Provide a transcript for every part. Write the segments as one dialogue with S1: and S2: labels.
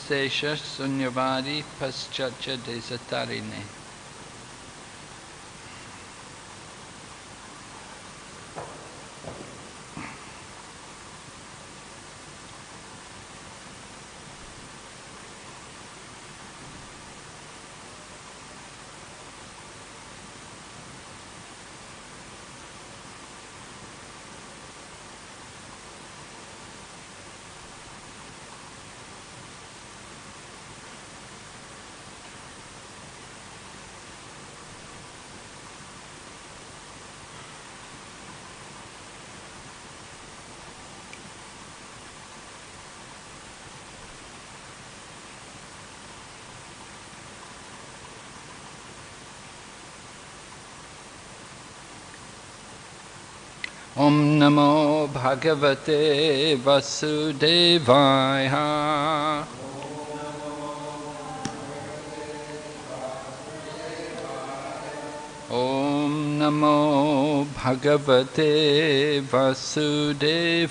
S1: Nirvishesha Sunyavadi Paschatcha Desatarine. Om Namo Bhagavate Vasudevaya. Om Namo Bhagavate Vasudevaya.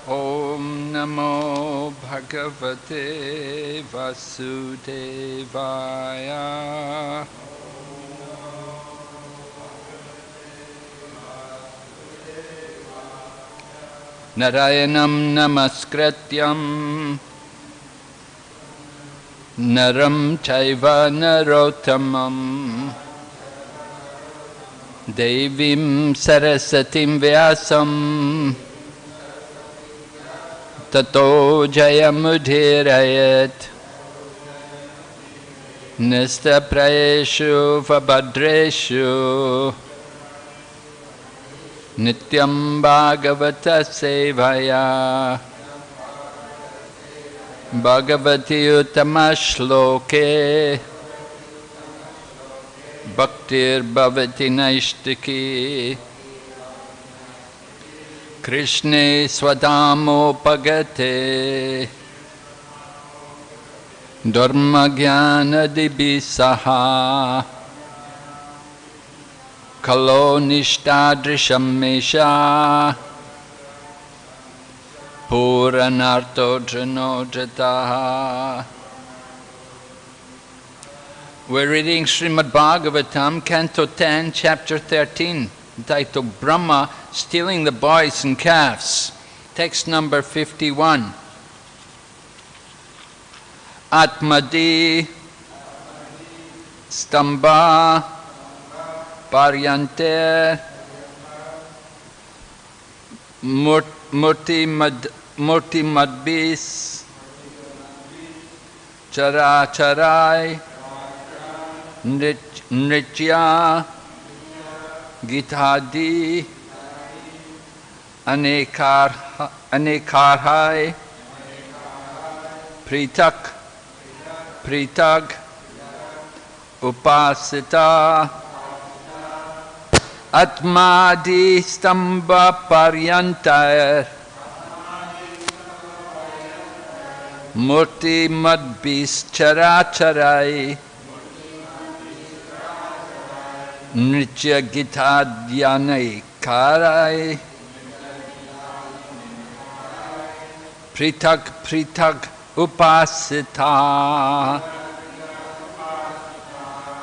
S1: Om Namo Bhagavate Vasudevaya. Narayanam Namaskrityam Naram Chaiva Narottamam Devim Sarasatim Vyasam Tato Jayamudhirayat Nistaprayeshu Vabhadreshu Nityam Bhagavata Sevaya Bhagavati Uttama-shloke Bhaktir Bhavati Naishtiki Krishne Swadamopagate Dharma Jnana Dibisaha Kalo Nishtadrisham Mesha Puranarto Janojataha. We're reading Srimad Bhagavatam, Canto 10, Chapter 13, entitled Brahma Stealing the Boys and Calves. Text number 51. Atmadi Stamba Paryante Murti Madbis Chara Charai Nritya Githadi Anekarhai Pritag Upasita Atmadi Stamba Paryantayar Murti Madbis Characharai Nritya Githadyanai Karai Pritag Upasita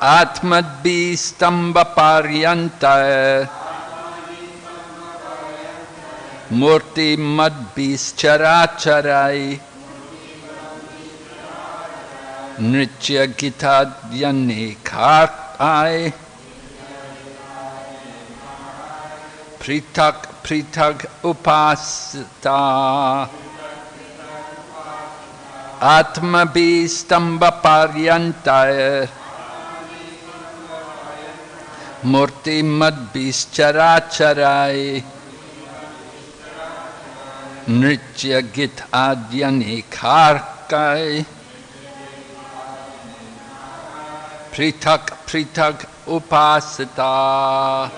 S1: Atmadbi Stamba Paryanta Murti Madbis Characharai Nritya Githadhyane Kartai Pritag Upasita Atmabi Stamba Paryanta Murti Madbis Characharai Nritya Githadhyane Karkai Pritag Upasita.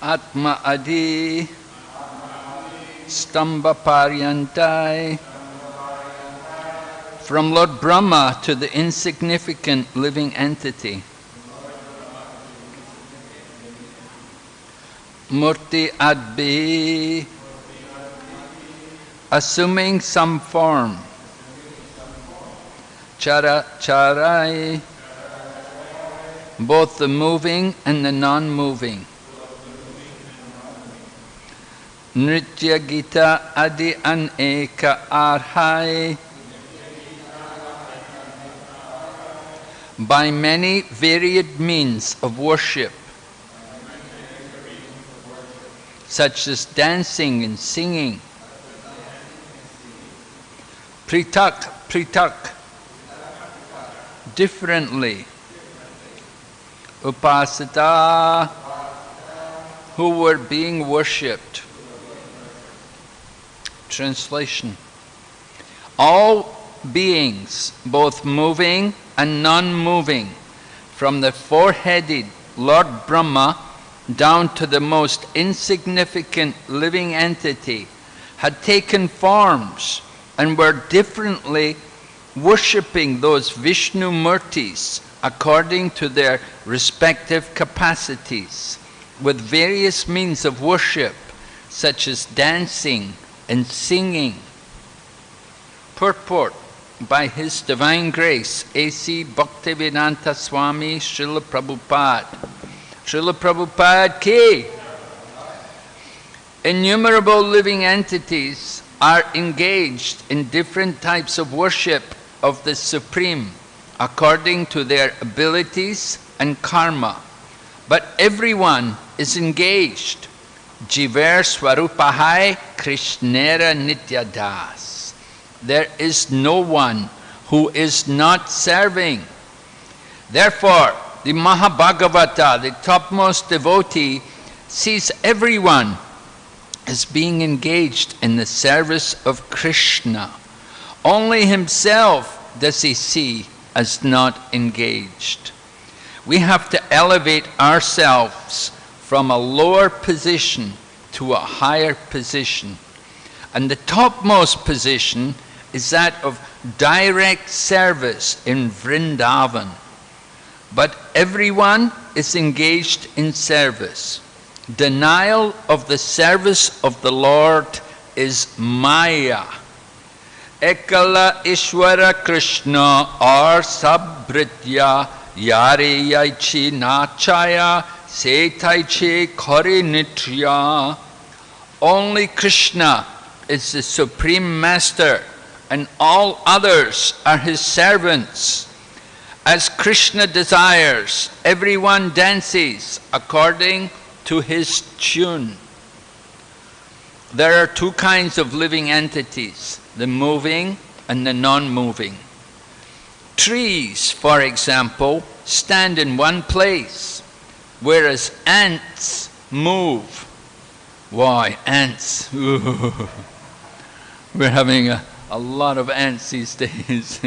S1: Atma Adi Stamba Paryantai, from Lord Brahma to the insignificant living entity. Murti Adbi, assuming some form. Chara Charai, both the moving and the non-moving. Nritya Gita Adi Aneka Arhai, by many varied means of worship, such as dancing and singing. Pritak, pritak, differently. Upasita, who were being worshipped. Translation. All beings, both moving and non-moving, from the four-headed Lord Brahma down to the most insignificant living entity, had taken forms and were differently worshipping those Vishnu Murtis according to their respective capacities, with various means of worship, such as dancing and singing. Purport by His Divine Grace, A.C. Bhaktivedanta Swami Srila Prabhupada. Srila Prabhupada ki! Innumerable living entities are engaged in different types of worship of the Supreme, according to their abilities and karma. But everyone is engaged. Jiver Swarupahai Krishnera Nityadas. There is no one who is not serving. Therefore, the Mahabhagavata, the topmost devotee, sees everyone as being engaged in the service of Krishna. Only himself does he see as not engaged. We have to elevate ourselves from a lower position to a higher position. And the topmost position is that of direct service in Vrindavan. But everyone is engaged in service. Denial of the service of the Lord is Maya. Ekala Ishwara Krishna or Sabritya Yare Yaichi Nachaya Setaiche Kore Nitya. Only Krishna is the Supreme Master, and all others are his servants. As Krishna desires, everyone dances according to his tune. There are two kinds of living entities, the moving and the non-moving. Trees, for example, stand in one place, whereas ants move. Why, ants? Ooh. We're having a lot of ants these days.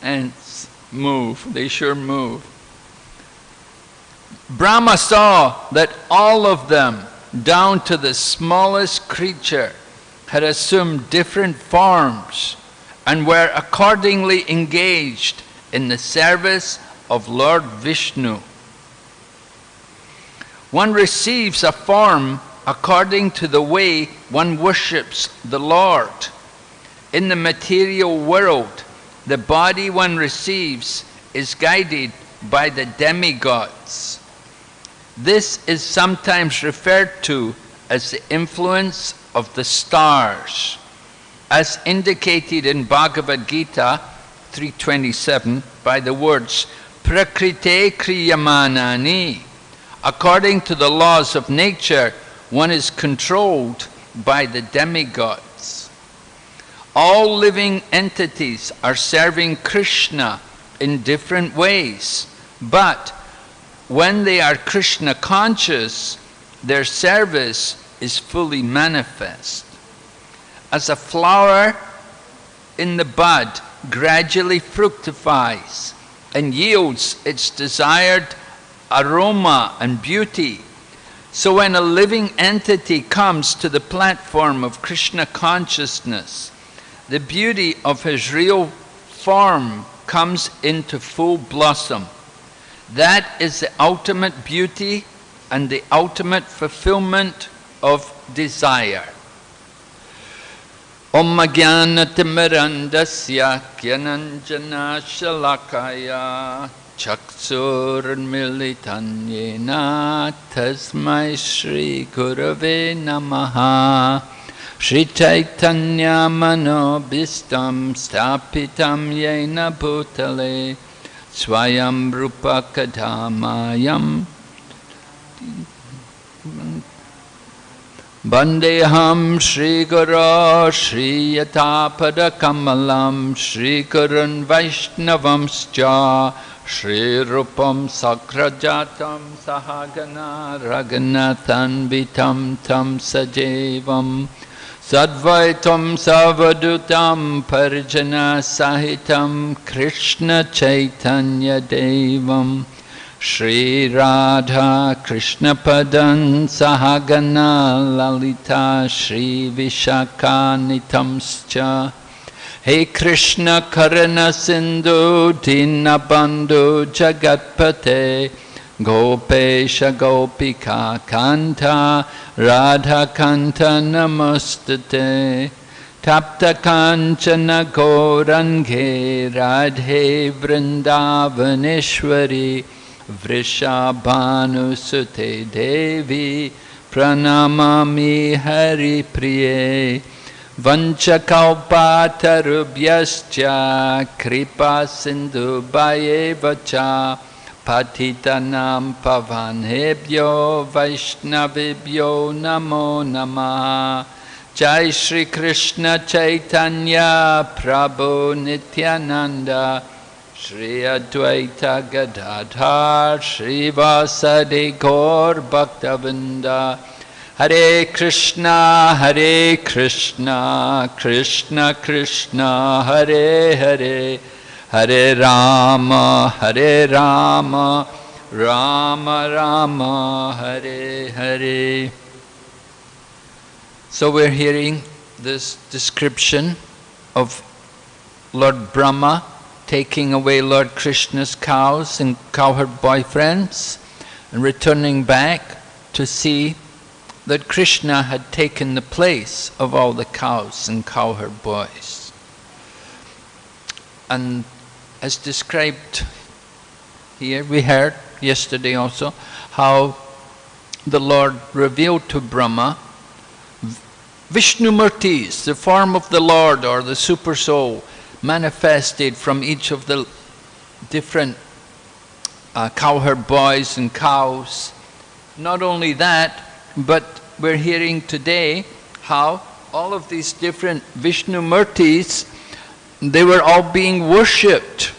S1: Ants move, they sure move. Brahma saw that all of them, down to the smallest creature, had assumed different forms and were accordingly engaged in the service of Lord Vishnu. One receives a form according to the way one worships the Lord. In the material world, the body one receives is guided by the demigods. This is sometimes referred to as the influence of the stars, as indicated in Bhagavad Gita 3:27 by the words Prakrite Kriyamanani. According to the laws of nature, one is controlled by the demigods. All living entities are serving Krishna in different ways, but when they are Krishna conscious, their service is fully manifest. As a flower in the bud gradually fructifies and yields its desired aroma and beauty, So when a living entity comes to the platform of Krishna consciousness, the beauty of his real form comes into full blossom. That is the ultimate beauty and the ultimate fulfillment of desire. Om Jnana-timirandasya Gyananjana Shalakaya Chaksurmilitan Yena Tasmai Shri Gurave Namaha Shri Chaitanya Manobhistam Stapitam Yena Bhutale Swayam Rupa Kadhamayam Bandeham Shri Guru Shri Yatapada Kamalam Shri Gurun Vaishnavamscha Shri Rupam Sakrajatam Sahagana Raghunathan Vitam Tam Sajevam Sadvaitam Savadutam Parijana Sahitam Krishna Chaitanya Devam Shri Radha Krishna Padan Sahagana Lalita Shri Vishaka Nitamscha Hey Krishna Karana Sindhu Dinabandhu Jagatpate Gopesha Gopika Kanta Radha Kanta Namastate Tapta Kanchana Gaurange Radhe Vrindavaneshwari Vrishabhanusute Devi Pranamami Hari Priye Vanchakalpatarubhyascha Kripa Sindhu Bhayevacha Patitanam Pavanebhyo Vaishnavibhyo Namo Namaha Jai Shri Krishna Chaitanya Prabhu Nityananda Shri Advaita Gadadhar Shri Vasadi Gaur Bhaktavinda Hare Krishna Krishna Krishna Hare Hare Hare Rama Rama Rama Hare Hare. So we're hearing this description of Lord Brahma taking away Lord Krishna's cows and cowherd boyfriends and returning back to see that Krishna had taken the place of all the cows and cowherd boys. And as described here, we heard yesterday also how the Lord revealed to Brahma Vishnu Murtis, the form of the Lord or the Super Soul, manifested from each of the different cowherd boys and cows. Not only that, but we're hearing today how all of these different Vishnu Murtis, they were all being worshipped.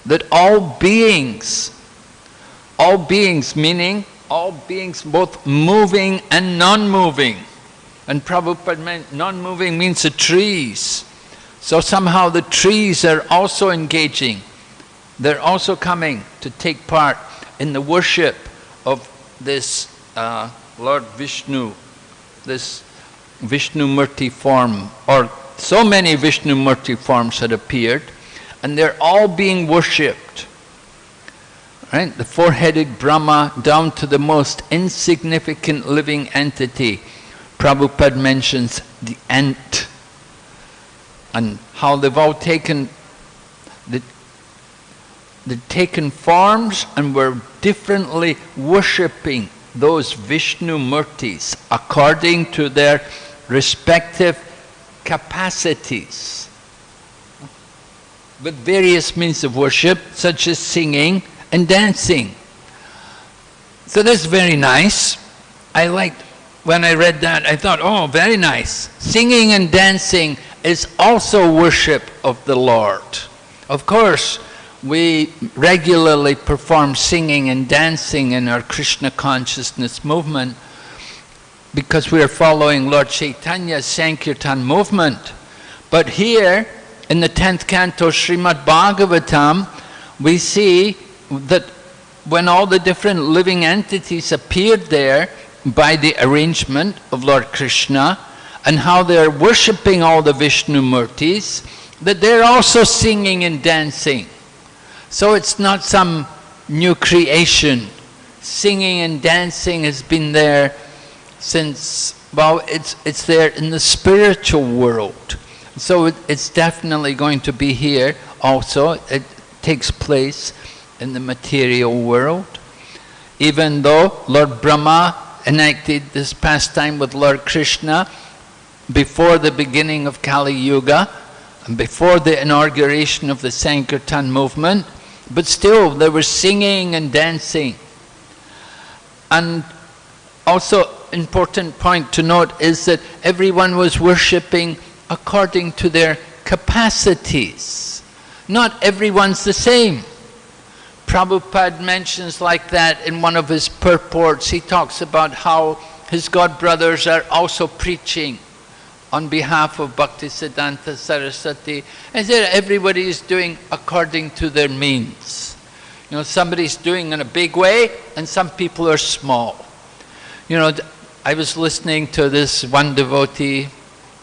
S1: That all beings meaning all beings both moving and non-moving. And Prabhupada meant non-moving means the trees. So somehow the trees are also engaging. They're also coming to take part in the worship of this Lord Vishnu, this Vishnu Murti form, or so many Vishnu Murti forms had appeared, and they're all being worshipped. Right? The four-headed Brahma down to the most insignificant living entity. Prabhupada mentions the ant, and how they've all taken forms and were differently worshipping those Vishnu Murtis according to their respective capacities, with various means of worship such as singing and dancing. So that's very nice. I liked, when I read that, I thought, oh, very nice. Singing and dancing is also worship of the Lord. Of course, we regularly perform singing and dancing in our Krishna consciousness movement because we are following Lord Chaitanya's Sankirtan movement. But here, in the 10th canto Srimad Bhagavatam, we see that when all the different living entities appeared there, by the arrangement of Lord Krishna, and how they're worshipping all the Vishnu Murtis, that they're also singing and dancing. So it's not some new creation. Singing and dancing has been there since, well, it's there in the spiritual world. So it's definitely going to be here also. It takes place in the material world. Even though Lord Brahma enacted this pastime with Lord Krishna before the beginning of Kali Yuga and before the inauguration of the Sankirtan movement, but still they were singing and dancing. And also important point to note is that everyone was worshipping according to their capacities. Not everyone's the same. Prabhupada mentions like that in one of his purports. He talks about how his godbrothers are also preaching on behalf of Bhaktisiddhanta Saraswati. And that everybody is doing according to their means. You know, somebody's doing in a big way and some people are small. You know, I was listening to this one devotee,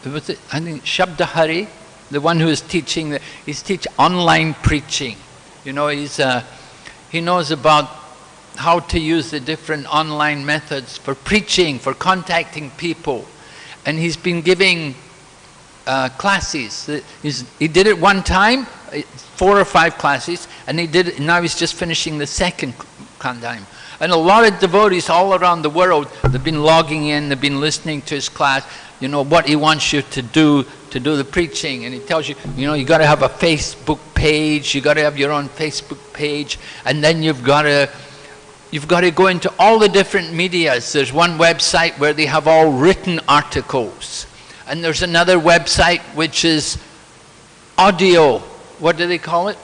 S1: was it, I think Shabdahari, the one who is teaching, he's teaching online preaching. You know, he knows about how to use the different online methods for preaching, for contacting people. And he's been giving classes. He did it one time, 4 or 5 classes, and he did it, now he's just finishing the second time. And a lot of devotees all around the world, they've been logging in, they've been listening to his class, you know, what he wants you to do the preaching. And he tells you, you know, you got to have a Facebook page, you got to have your own Facebook page, and then you've got to go into all the different medias. There's one website where they have all written articles. And there's another website which is audio. What do they call it?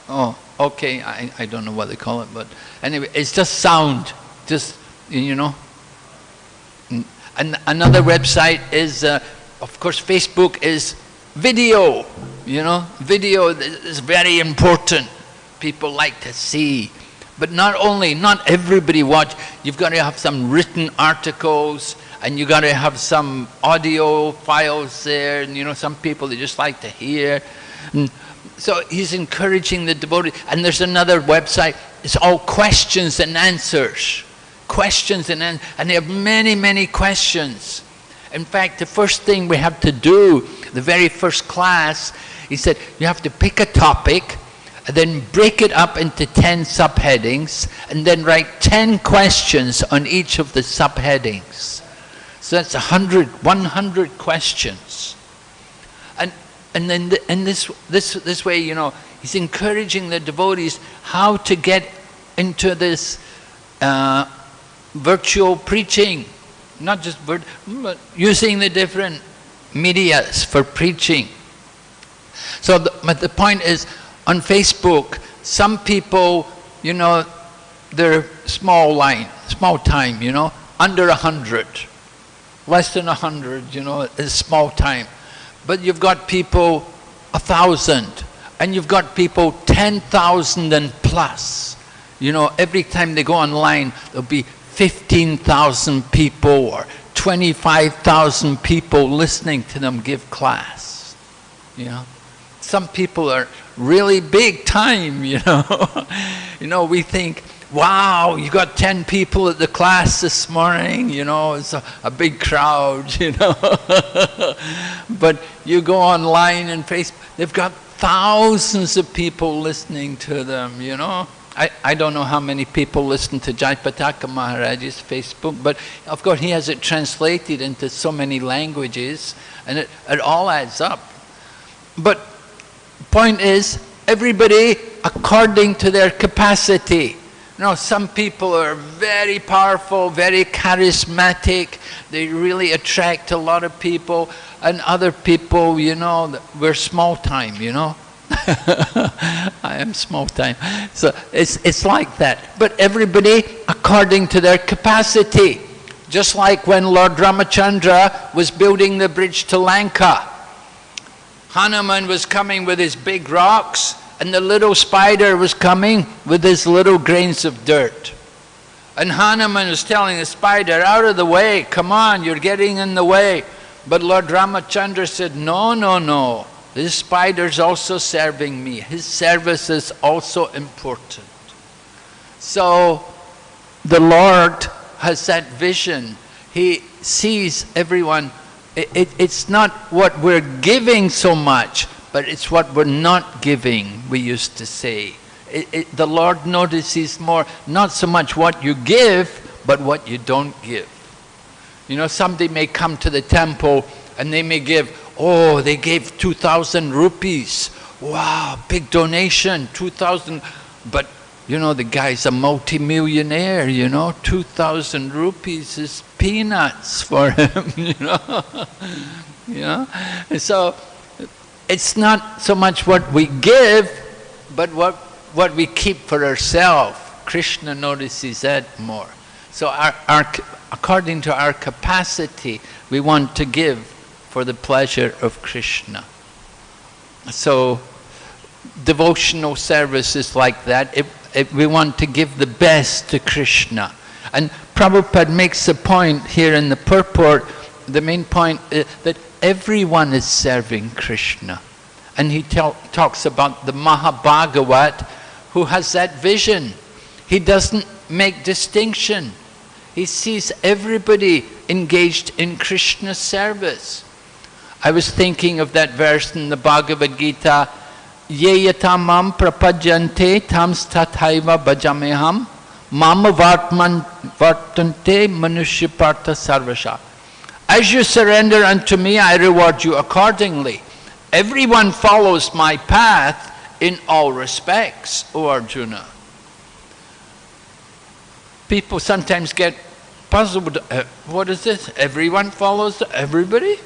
S1: Oh, okay, I don't know what they call it, but anyway, it's just sound, just, you know. And another website is, of course, Facebook is video, you know. Video is very important. People like to see. But not everybody watch. You've got to have some written articles, and you've got to have some audio files there, and you know, some people, they just like to hear. And so he's encouraging the devotees. And there's another website, it's all questions and answers. Questions and answers, and they have many, many questions. In fact, the first thing we have to do, the very first class, he said, you have to pick a topic, and then break it up into 10 subheadings, and then write 10 questions on each of the subheadings. So that's 100 questions. And then in this way, you know, he's encouraging the devotees how to get into this virtual preaching, not just but using the different medias for preaching. So the point is, on Facebook, some people, you know, they're small time, you know, under 100, less than 100, you know, is small time. But you've got people 1,000, and you've got people 10,000 and plus. You know, every time they go online, there'll be 15,000 people or 25,000 people listening to them give class. You know, some people are really big time, you know. You know, we think, wow, you got 10 people at the class this morning, you know, it's a big crowd, you know. But you go online and Facebook, they've got thousands of people listening to them, you know. I don't know how many people listen to Jayapataka Maharaj's Facebook, but of course he has it translated into so many languages, and it all adds up. But point is, everybody according to their capacity. You know, some people are very powerful, very charismatic, they really attract a lot of people, and other people, you know, we're small time, you know. I am small time. So it's like that. But everybody according to their capacity. Just like when Lord Ramachandra was building the bridge to Lanka. Hanuman was coming with his big rocks, and the little spider was coming with his little grains of dirt. And Hanuman is telling the spider, out of the way, come on, you're getting in the way. But Lord Ramachandra said, no, no, no. This spider's also serving me. His service is also important. So the Lord has that vision. He sees everyone. It's not what we're giving so much, but it's what we're not giving, we used to say. The Lord notices more, not so much what you give, but what you don't give. You know, somebody may come to the temple and they may give, oh, they gave 2,000 rupees. Wow, big donation, 2,000. But, you know, the guy's a multi-millionaire, you know. 2,000 rupees is peanuts for him, you know. You know? And so, it's not so much what we give, but what we keep for ourselves. Krishna notices that more. So according to our capacity, we want to give for the pleasure of Krishna. So devotional service is like that. We want to give the best to Krishna. And Prabhupada makes a point here in the purport, the main point is that everyone is serving Krishna. And he talks about the Mahabhagavat, who has that vision. He doesn't make distinction. He sees everybody engaged in Krishna's service. I was thinking of that verse in the Bhagavad Gita, Ye yatamam prapajante tams tathaiva bhajameham mama vartante manushyapartha sarvasha. As you surrender unto me, I reward you accordingly. Everyone follows my path in all respects, O Arjuna. People sometimes get puzzled. What is this? Everyone follows everybody?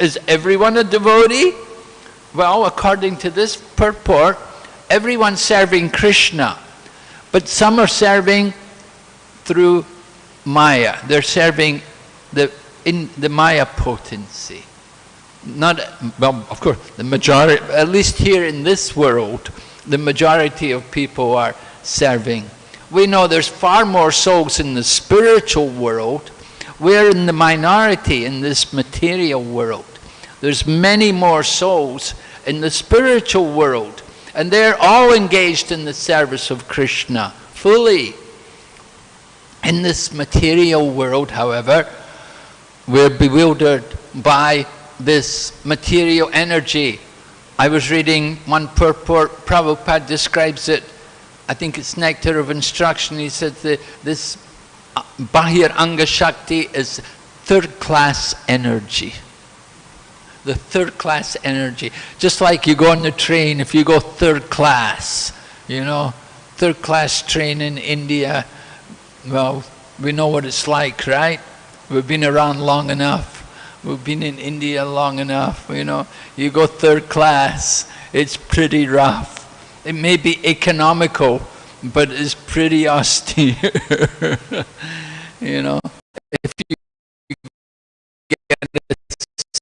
S1: Is everyone a devotee? Well, according to this purport, everyone's serving Krishna. But some are serving through Maya. They're serving in the Maya potency. Not, well, of course, the majority, at least here in this world, the majority of people are serving. We know there's far more souls in the spiritual world. We're in the minority in this material world. There's many more souls in the spiritual world, and they're all engaged in the service of Krishna fully. In this material world, however, we're bewildered by this material energy. I was reading one purport, Prabhupada describes it, I think it's Nectar of Instruction. He said that this Bahir Anga Shakti is third-class energy. The third-class energy. Just like you go on the train, if you go third class, you know, third-class train in India, well, we know what it's like, right? We've been around long enough. We've been in India long enough, you know. You go third class, it's pretty rough. It may be economical, but it's pretty austere. You know, if you get a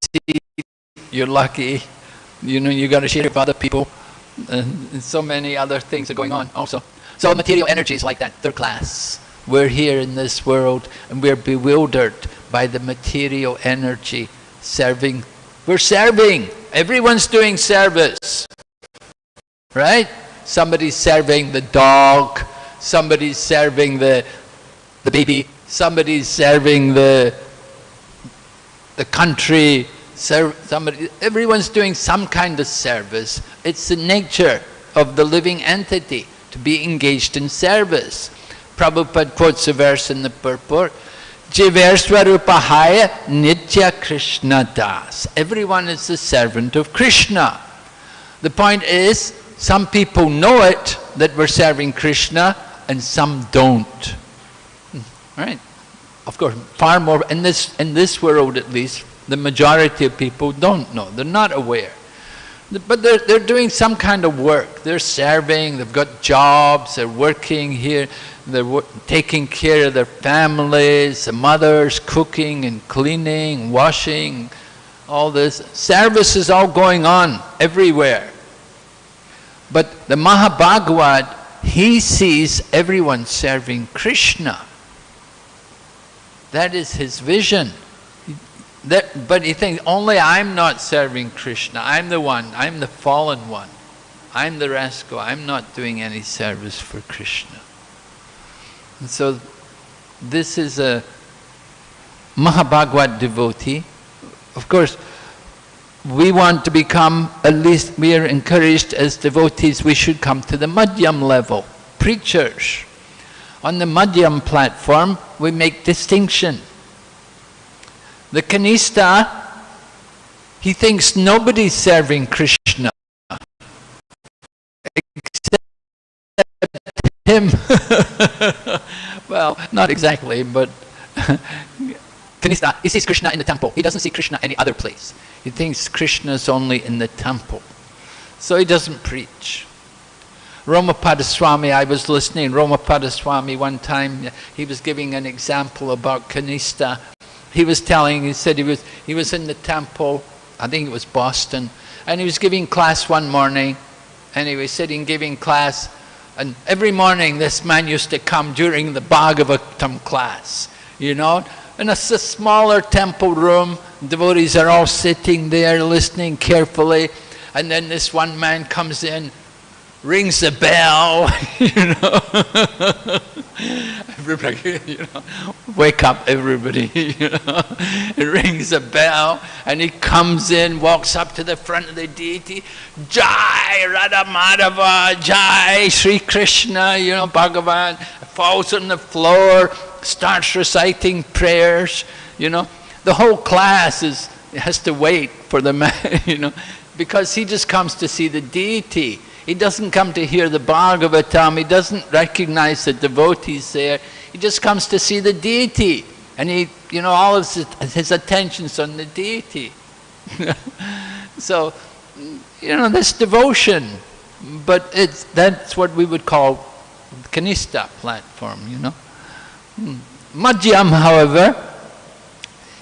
S1: seat, you're lucky. You know, you got to share with other people. And so many other things are going on also. So material energy is like that, third class. We're here in this world and we're bewildered by the material energy serving. We're serving. Everyone's doing service. Right? Somebody's serving the dog. Somebody's serving the baby. Somebody's serving the country. Everyone's doing some kind of service. It's the nature of the living entity to be engaged in service. Prabhupada quotes a verse in the purport, Jiverswarupahaya Nitya Krishna Das. Everyone is the servant of Krishna. The point is, some people know it, that we're serving Krishna, and some don't. Right? Of course, far more, in this world at least, the majority of people don't know. They're not aware. But they're doing some kind of work. They're serving, they've got jobs, they're working here, they're taking care of their families, the mothers, cooking and cleaning, washing, all this. Service is all going on everywhere. But the Mahabhagavat he sees everyone serving Krishna. That is his vision. But he thinks, only I'm not serving Krishna. I'm the one, I'm the fallen one. I'm the rascal, I'm not doing any service for Krishna. And so this is a Mahabhagavad devotee. Of course, we want to become, at least we are encouraged as devotees, we should come to the Madhyam level, preachers. On the Madhyam platform, we make distinction. The Kanista, he thinks nobody's serving Krishna except him. Well, not exactly, but Kanista, he sees Krishna in the temple. He doesn't see Krishna any other place. He thinks Krishna is only in the temple. So he doesn't preach. Romapada Swami, I was listening, Romapada Swami one time, he was giving an example about Kanista. He was telling, he said he was in the temple, I think it was Boston, and he was giving class one morning, and he was sitting giving class, and every morning this man used to come during the Bhagavatam class, you know, and it's a smaller temple room, devotees are all sitting there listening carefully, and then this one man comes in, rings the bell, you know. Everybody, you know, wake up everybody, you know. He rings the bell and he comes in, walks up to the front of the deity, Jai Radha Madhava, Jai Sri Krishna, you know, Bhagavan, falls on the floor, starts reciting prayers, you know. The whole class has to wait for the man, you know, because he just comes to see the deity. He doesn't come to hear the Bhagavatam, he doesn't recognize the devotees there, he just comes to see the deity. And he, you know, all of his attention's on the deity. So, you know, this devotion, but that's what we would call Kanista platform, you know. Madhyam, however,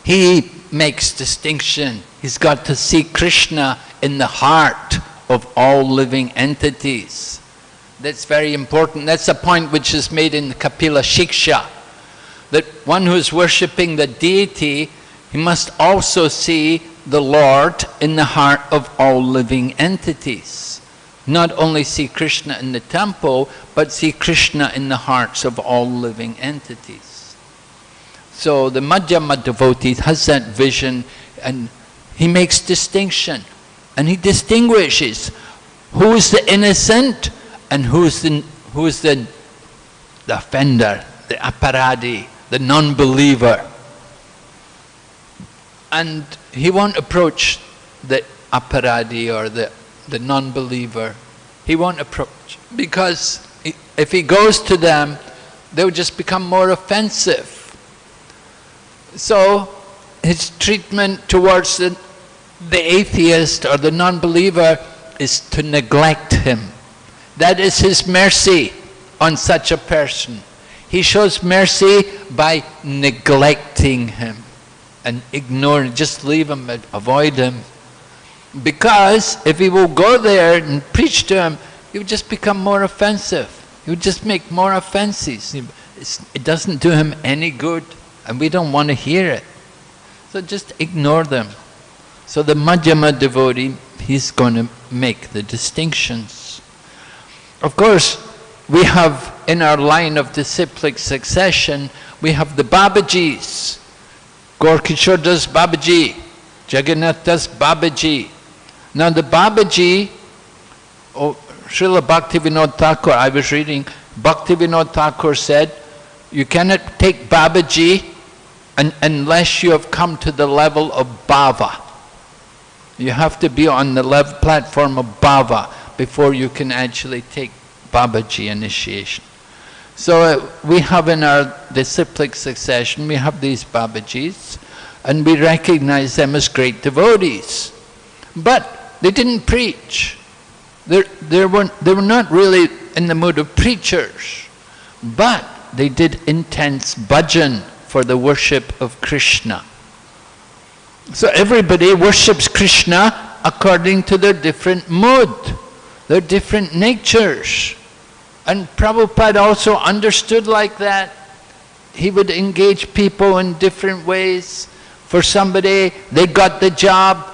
S1: he makes distinction. He's got to see Krishna in the heart of all living entities. That's very important. That's a point which is made in the Kapila Shiksha, that one who is worshipping the deity, he must also see the Lord in the heart of all living entities. Not only see Krishna in the temple, but see Krishna in the hearts of all living entities. So the Madhyama devotee has that vision, and he makes distinction. And he distinguishes who is the innocent and who is the offender, the aparadi, the non-believer. And he won't approach the aparadi or the non-believer. He won't approach, because if he goes to them, they'll just become more offensive. So his treatment towards the atheist or the non-believer is to neglect him. That is his mercy on such a person. He shows mercy by neglecting him and ignoring, just leave him, avoid him. Because if he will go there and preach to him, he will just become more offensive. He will just make more offenses. It doesn't do him any good, and we don't want to hear it. So just ignore them. So the Madhyama devotee, he's going to make the distinctions. Of course, we have in our line of disciplic succession, we have the Babajis. Gaur-Kishore Das Babaji, Jagannath Das Babaji. Now the Babaji, Srila Bhaktivinoda Thakur, I was reading, Bhaktivinoda Thakur said, you cannot take Babaji unless you have come to the level of Bhava. You have to be on the platform of Bhava before you can actually take Babaji initiation. So we have in our disciplic succession, we have these Babajis, and we recognize them as great devotees. But they didn't preach. They were not really in the mood of preachers, but they did intense bhajan for the worship of Krishna. So everybody worships Krishna according to their different mood, their different natures. And Prabhupada also understood like that. He would engage people in different ways. For somebody, they got the job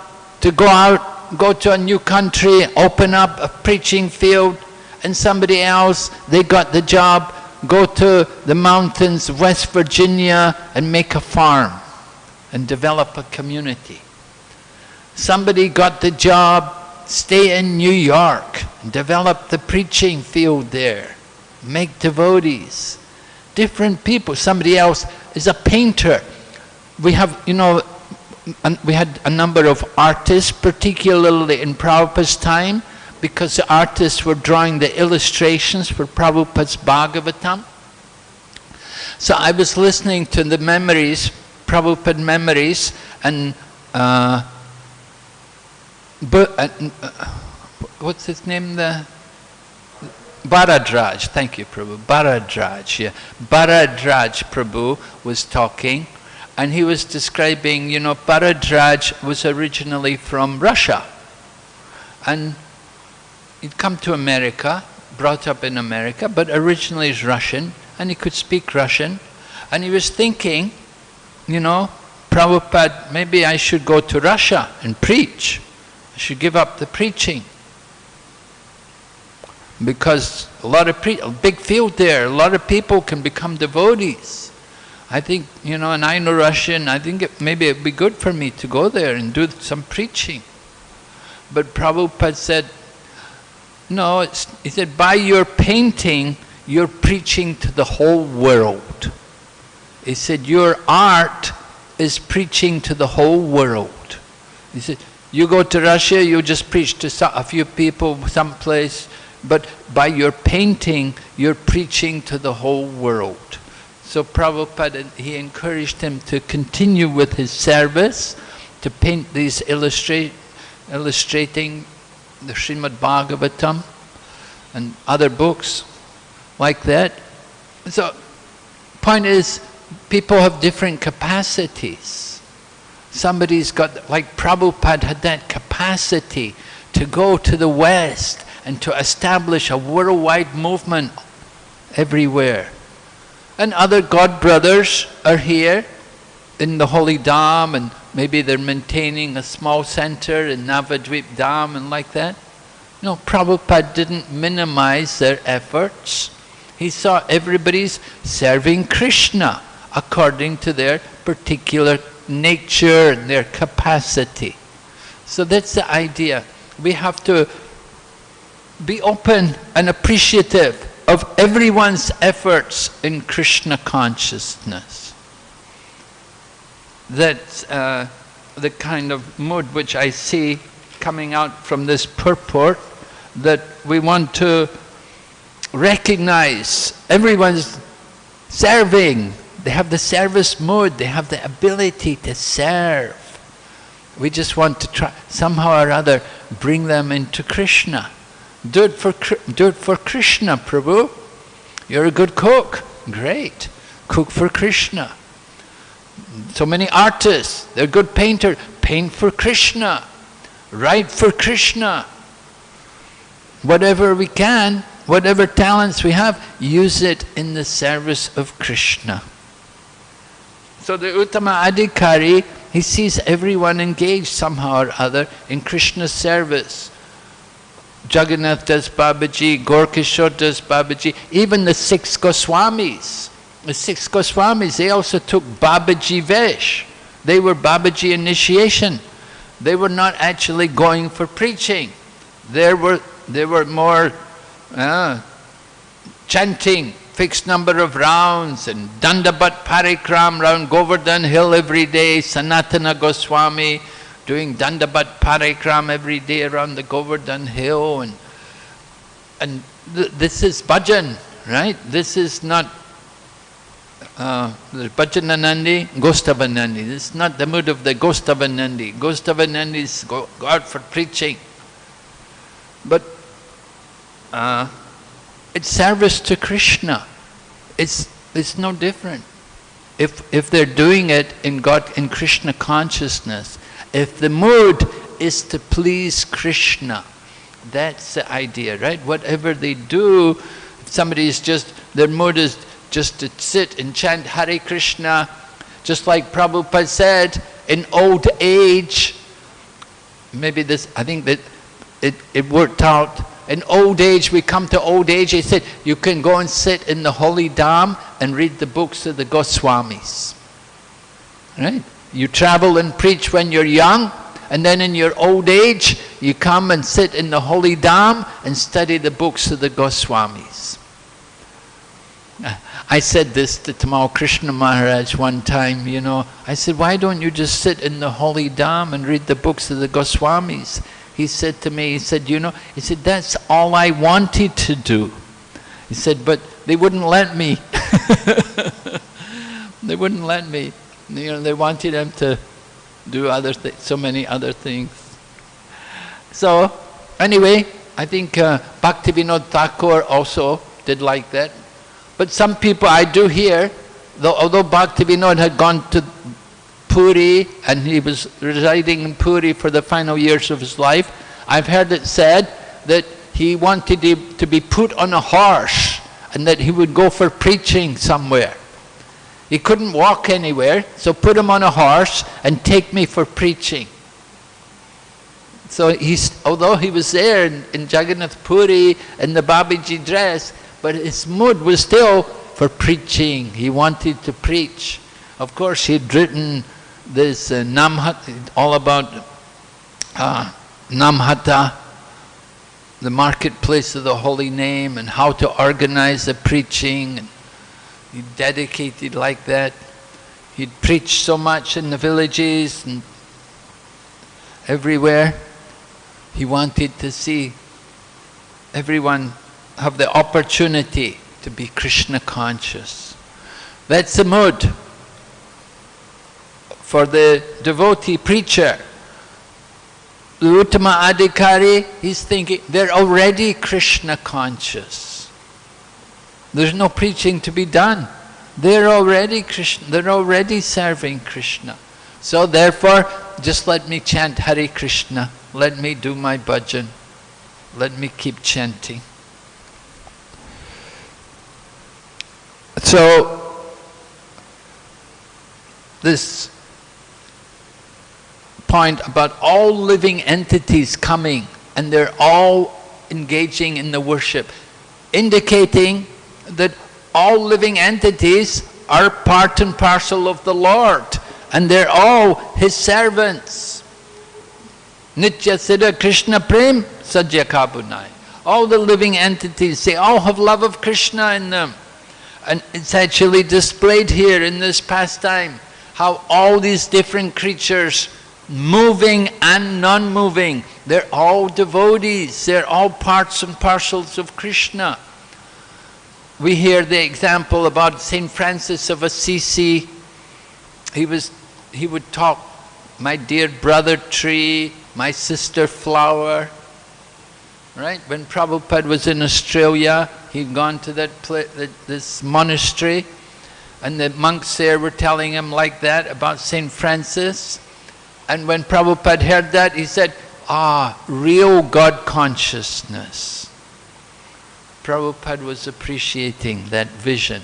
S1: to go out, go to a new country, open up a preaching field. And somebody else, they got the job, go to the mountains of West Virginia and make a farm and develop a community. Somebody got the job, stay in New York, and develop the preaching field there, make devotees. Different people. Somebody else is a painter. We have, we had a number of artists, particularly in Prabhupada's time, because the artists were drawing the illustrations for Prabhupada's Bhagavatam. So I was listening to the memories, Prabhupada memories, and what's his name? Bharadraj, thank you Prabhu, Bharadraj, yeah. Bharadraj Prabhu was talking, and he was describing, Bharadraj was originally from Russia. And he'd come to America, brought up in America, but originally is Russian, and he could speak Russian. And he was thinking, Prabhupada, maybe I should go to Russia and preach. I should give up the preaching. Because a big field there, a lot of people can become devotees. I think, and I know Russian, I think maybe it'd be good for me to go there and do some preaching. But Prabhupada said, no, he said, by your painting, you're preaching to the whole world. He said, your art is preaching to the whole world. He said, you go to Russia, you just preach to a few people someplace, but by your painting, you're preaching to the whole world. So Prabhupada, he encouraged him to continue with his service, to paint these illustrating the Srimad Bhagavatam and other books like that. So, point is, people have different capacities. Somebody's got, like Prabhupada had that capacity to go to the West and to establish a worldwide movement everywhere. And other God brothers are here in the Holy Dham, and maybe they're maintaining a small center in Navadvip Dham and like that. No, Prabhupada didn't minimize their efforts. He saw everybody's serving Krishna according to their particular nature and their capacity. So that's the idea. We have to be open and appreciative of everyone's efforts in Krishna consciousness. That's the kind of mood which I see coming out from this purport, that we want to recognize everyone's serving. They have the service mood, they have the ability to serve. We just want to try, somehow or other, bring them into Krishna. Do it for Krishna, Prabhu. You're a good cook. Great. Cook for Krishna. So many artists, they're good painters. Paint for Krishna. Write for Krishna. Whatever we can, whatever talents we have, use it in the service of Krishna. So the Uttama Adhikari, he sees everyone engaged somehow or other in Krishna's service. Jagannath Das Babaji, Gorkishore Das Babaji, even the 6 Goswamis. The 6 Goswamis, they also took Babaji Vesh. They were Babaji initiation. They were not actually going for preaching. They were more chanting, fixed number of rounds, and Dandabat Parikram round Govardhan Hill every day, Sanatana Goswami doing Dandabat Parikram every day around the Govardhan Hill, and this is bhajan, right? This is not Bhajananandi, Gostavanandi. This is not the mood of the Gostavanandi. Gostavanandis go out for preaching. But it's service to Krishna. It's no different. If they're doing it in Krishna consciousness, if the mood is to please Krishna, that's the idea, right? Whatever they do, somebody's just, their mood is just to sit and chant Hare Krishna, just like Prabhupada said, in old age, maybe this, I think that it worked out. In old age, we come to old age, he said, you can go and sit in the holy dham and read the books of the Goswamis. Right? You travel and preach when you're young, and then in your old age, you come and sit in the holy dham and study the books of the Goswamis. I said this to Tamal Krishna Maharaj one time, you know. I said, why don't you just sit in the holy dham and read the books of the Goswamis? He said to me, he said, you know, he said, that's all I wanted to do. He said, but they wouldn't let me. They wouldn't let me. You know, they wanted him to do other so many other things. So, anyway, I think Bhaktivinoda Thakur also did like that. But some people I do hear, although Bhaktivinoda had gone to Puri and he was residing in Puri for the final years of his life, I've heard it said that he wanted to be put on a horse and that he would go for preaching somewhere. He couldn't walk anywhere, so put him on a horse and take me for preaching. So although he was there in Jagannath Puri in the Babiji dress, but his mood was still for preaching. He wanted to preach. Of course, he'd written this Namhata, all about Namhata, the marketplace of the holy name, and how to organize the preaching. And he dedicated like that. He'd preached so much in the villages and everywhere. He wanted to see everyone have the opportunity to be Krishna conscious. That's the mood for the devotee preacher. The Uttama Adhikari, he's thinking, they're already Krishna conscious. There's no preaching to be done. They're already Krishna, they're already serving Krishna. So therefore, just let me chant Hare Krishna. Let me do my bhajan. Let me keep chanting. So, this point about all living entities coming and they're all engaging in the worship, indicating that all living entities are part and parcel of the Lord and they're all His servants. Nitya Siddha Krishna Prem Sajya Kabunai. All the living entities, they all have love of Krishna in them. And it's actually displayed here in this pastime, how all these different creatures, moving and non-moving, they're all devotees, they're all parts and parcels of Krishna. We hear the example about St. Francis of Assisi. He would talk, my dear brother tree, my sister flower. Right? When Prabhupada was in Australia, he'd gone to this monastery, and the monks there were telling him like that about St. Francis. And when Prabhupada heard that, he said, real God consciousness. Prabhupada was appreciating that vision.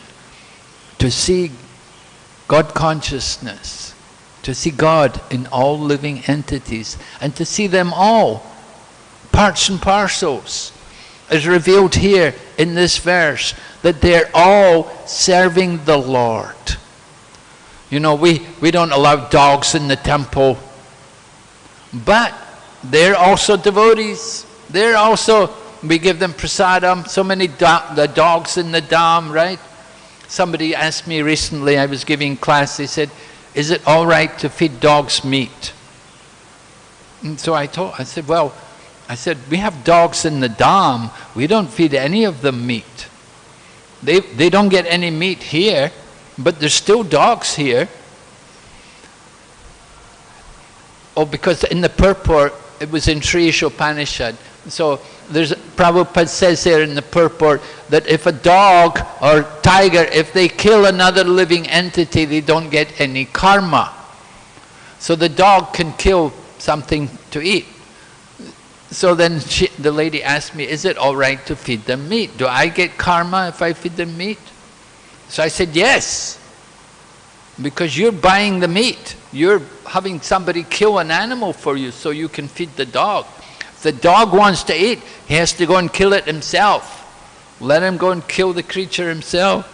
S1: To see God consciousness, to see God in all living entities, and to see them all parts and parcels, is revealed here in this verse, that they're all serving the Lord. You know, we don't allow dogs in the temple, but they're also devotees. They're also, we give them prasadam, so many the dogs in the dham, right? Somebody asked me recently, I was giving class, they said, is it all right to feed dogs meat? And so I said, well, we have dogs in the dham, we don't feed any of them meat. They don't get any meat here, but there's still dogs here. Oh, because in the purport, it was in Sri Ishopanishad. So Prabhupada says there in the purport that if a dog or tiger, if they kill another living entity, they don't get any karma. So the dog can kill something to eat.
S2: So then the lady asked me, is it all right to feed them meat? Do I get karma if I feed them meat? So I said, yes. Because you're buying the meat. You're having somebody kill an animal for you so you can feed the dog. If the dog wants to eat, he has to go and kill it himself. Let him go and kill the creature himself.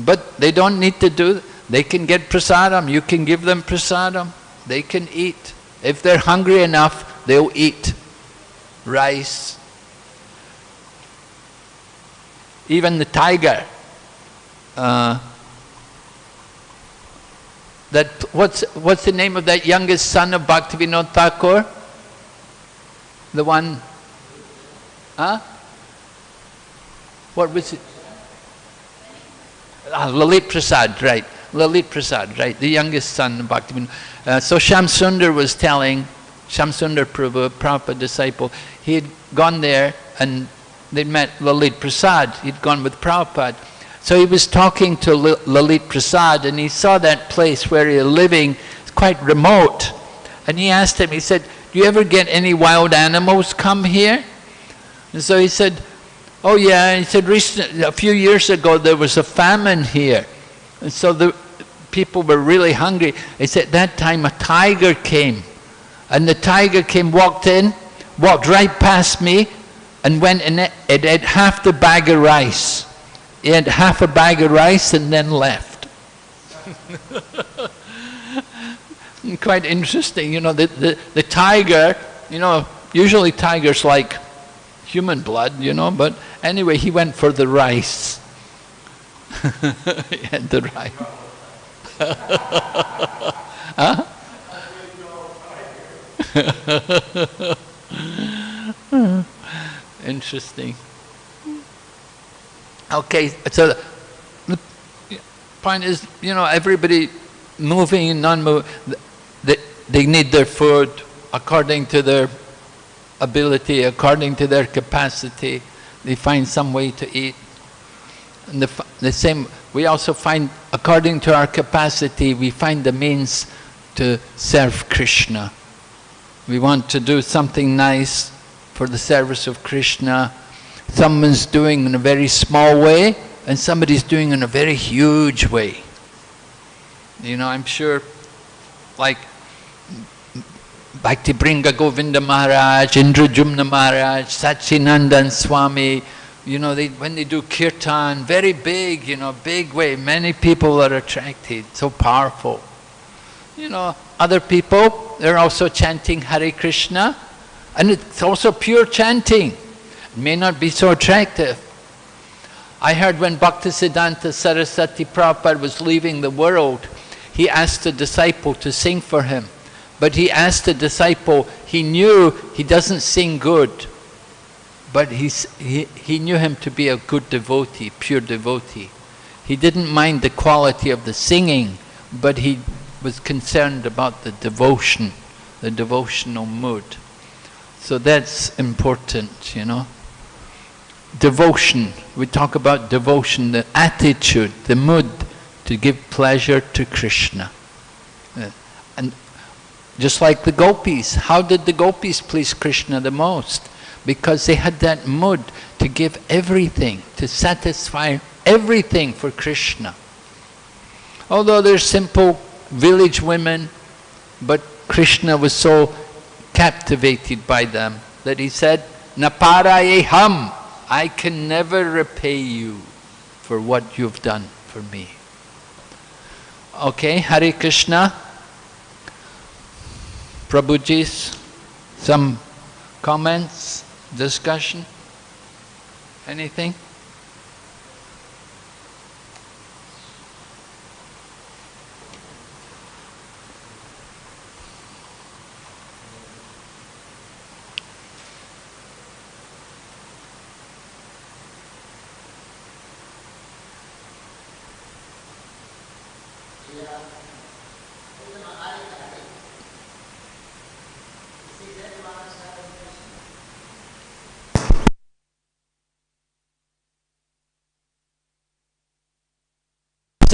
S2: But they don't need to do that. They can get prasadam. You can give them prasadam. They can eat. If they're hungry enough, they'll eat rice. Even the tiger. What's the name of that youngest son of Bhaktivinoda Thakur? The one, what was it? Lalit Prasad, right. Lalit Prasad, right, the youngest son of Bhaktivinoda. So Shamsundar was telling, Shamsundar Prabhu, Prabhupada disciple, he had gone there and they met Lalit Prasad. He'd gone with Prabhupada. So he was talking to Lalit Prasad and he saw that place where he was living, it's quite remote. And he asked him, he said, do you ever get any wild animals come here? And so he said, oh yeah. And he said, a few years ago there was a famine here. And so the people were really hungry. He said, that time a tiger came. And the tiger came, walked right past me and went in it ate half the bag of rice. He had half a bag of rice and then left. Quite interesting, you know, the tiger, you know, usually tigers like human blood, you know, but anyway, he went for the rice. He had the rice. Huh? Interesting. Okay, so the point is, you know, everybody moving and non-moving, they need their food according to their ability, according to their capacity. They find some way to eat. And the same, we also find, according to our capacity, we find the means to serve Krishna. We want to do something nice for the service of Krishna. Someone's doing in a very small way, and somebody's doing in a very huge way. You know, I'm sure, like Bhakti Bringa Govinda Maharaj, Indrajumna Maharaj, Satchinandan Swami, you know, when they do kirtan, very big, you know, big way, many people are attracted, so powerful. You know, other people, they're also chanting Hare Krishna, and it's also pure chanting. It may not be so attractive. I heard when Bhaktisiddhanta Saraswati Prabhupada was leaving the world, he asked a disciple to sing for him. But he asked the disciple, he knew he doesn't sing good, but he knew him to be a good devotee, pure devotee. He didn't mind the quality of the singing, but he was concerned about the devotion, the devotional mood. So that's important, you know. Devotion, we talk about devotion, the attitude, the mood to give pleasure to Krishna. And just like the gopis, how did the gopis please Krishna the most? Because they had that mood to give everything, to satisfy everything for Krishna. Although they're simple village women, but Krishna was so captivated by them that he said, Naparayeham, I can never repay you for what you've done for me. Okay, Hare Krishna. Prabhuji's, some comments, discussion, anything?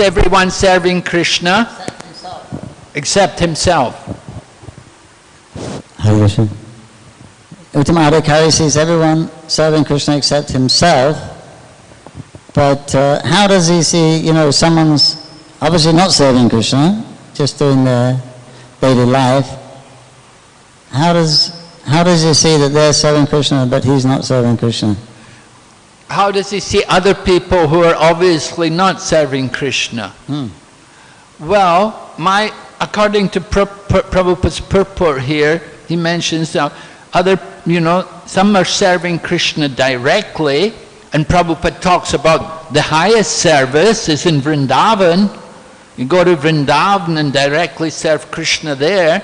S2: Everyone serving Krishna except himself.
S3: Hare Krishna. Uttama sees everyone serving Krishna except himself, but how does he see, someone's obviously not serving Krishna, just doing their daily life? How does he see that they're serving Krishna but he's not serving Krishna?
S2: How does he see other people who are obviously not serving Krishna? Well, according to Prabhupada's purport here, he mentions some are serving Krishna directly, and Prabhupada talks about the highest service is in Vrindavan. You go to Vrindavan and directly serve Krishna there.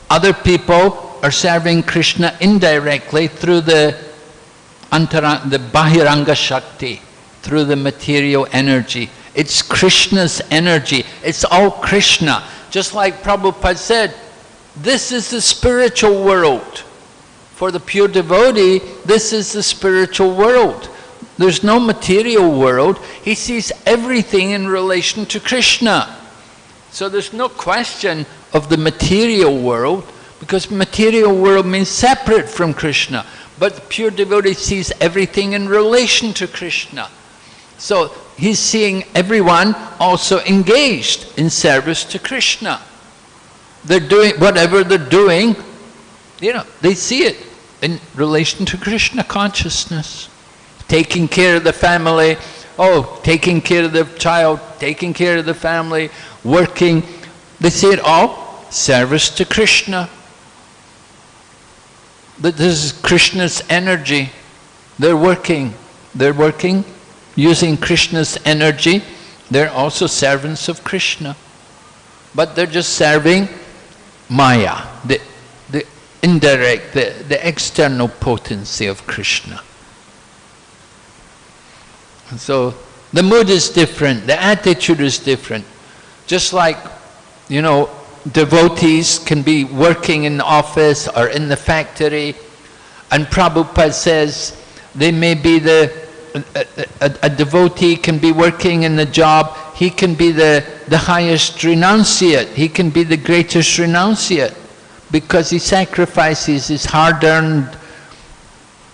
S2: Other people are serving Krishna indirectly through the Bahiranga Shakti, through the material energy. It's Krishna's energy. It's all Krishna. Just like Prabhupada said, this is the spiritual world. For the pure devotee, this is the spiritual world. There's no material world. He sees everything in relation to Krishna. So there's no question of the material world, because material world means separate from Krishna. But the pure devotee sees everything in relation to Krishna. So he's seeing everyone also engaged in service to Krishna. They're doing whatever they're doing, they see it in relation to Krishna consciousness. Taking care of the family, taking care of the child, taking care of the family, working. They see it all service to Krishna. That this is Krishna's energy. They're working using Krishna's energy. They're also servants of Krishna. But they're just serving Maya, the indirect, the external potency of Krishna. And so the mood is different, the attitude is different. Just like, devotees can be working in the office or in the factory, and Prabhupada says they may be a devotee can be working in the job, he can be the highest renunciate, he can be the greatest renunciate, because he sacrifices his hard-earned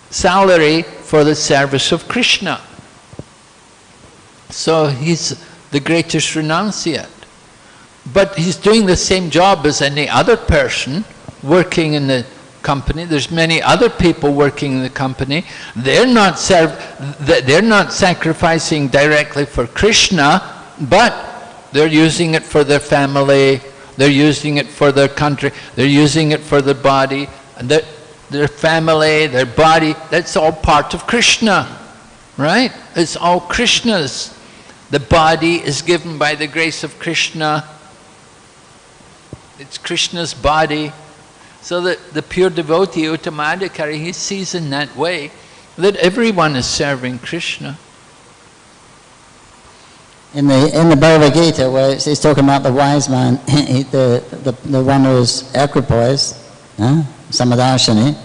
S2: salary for the service of Krishna. So he's the greatest renunciate. But he's doing the same job as any other person working in the company. There's many other people working in the company. They're not sacrificing directly for Krishna, but they're using it for their family, they're using it for their country, they're using it for their body, and their family, their body, that's all part of Krishna, right? It's all Krishna's. The body is given by the grace of Krishna. It's Krishna's body. So that the pure devotee, Uttamadhikari, he sees in that way that everyone is serving Krishna.
S3: In the Bhagavad Gita, where it's talking about the wise man, the one who is equipoised, Samadarshini,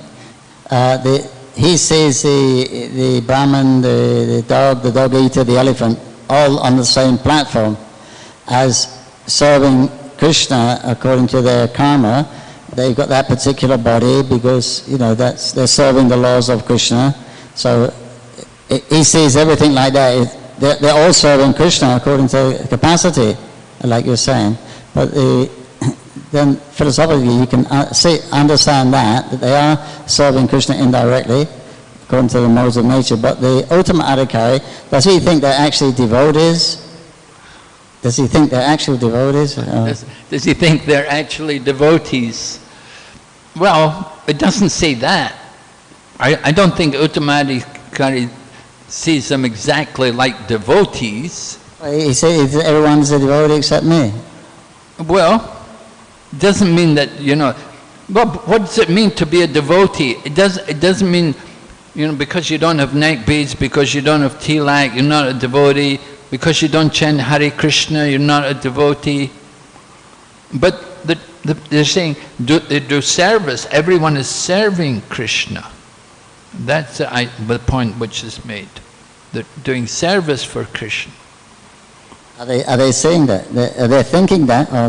S3: he sees the Brahman, the dog eater, the elephant, all on the same platform as serving Krishna according to their karma. They've got that particular body because, they're serving the laws of Krishna. So he sees everything like that. They're all serving Krishna according to capacity, like you're saying. But then philosophically you can understand that they are serving Krishna indirectly according to the modes of nature. But the ultimate adhikari, does he think they're actually devotees? Does he think they're actual devotees?
S2: Does he think they're actually devotees? Well, it doesn't say that. I don't think Uttamadhikari sees them exactly like devotees.
S3: He says everyone's a devotee except me.
S2: Well, it doesn't mean that, well, what does it mean to be a devotee? It doesn't mean, because you don't have neck beads, because you don't have tilak, you're not a devotee. Because you don't chant Hare Krishna, you're not a devotee. But they're saying they do service. Everyone is serving Krishna. That's the point which is made. They're doing service for Krishna.
S3: Are they saying that? Are they thinking that? Or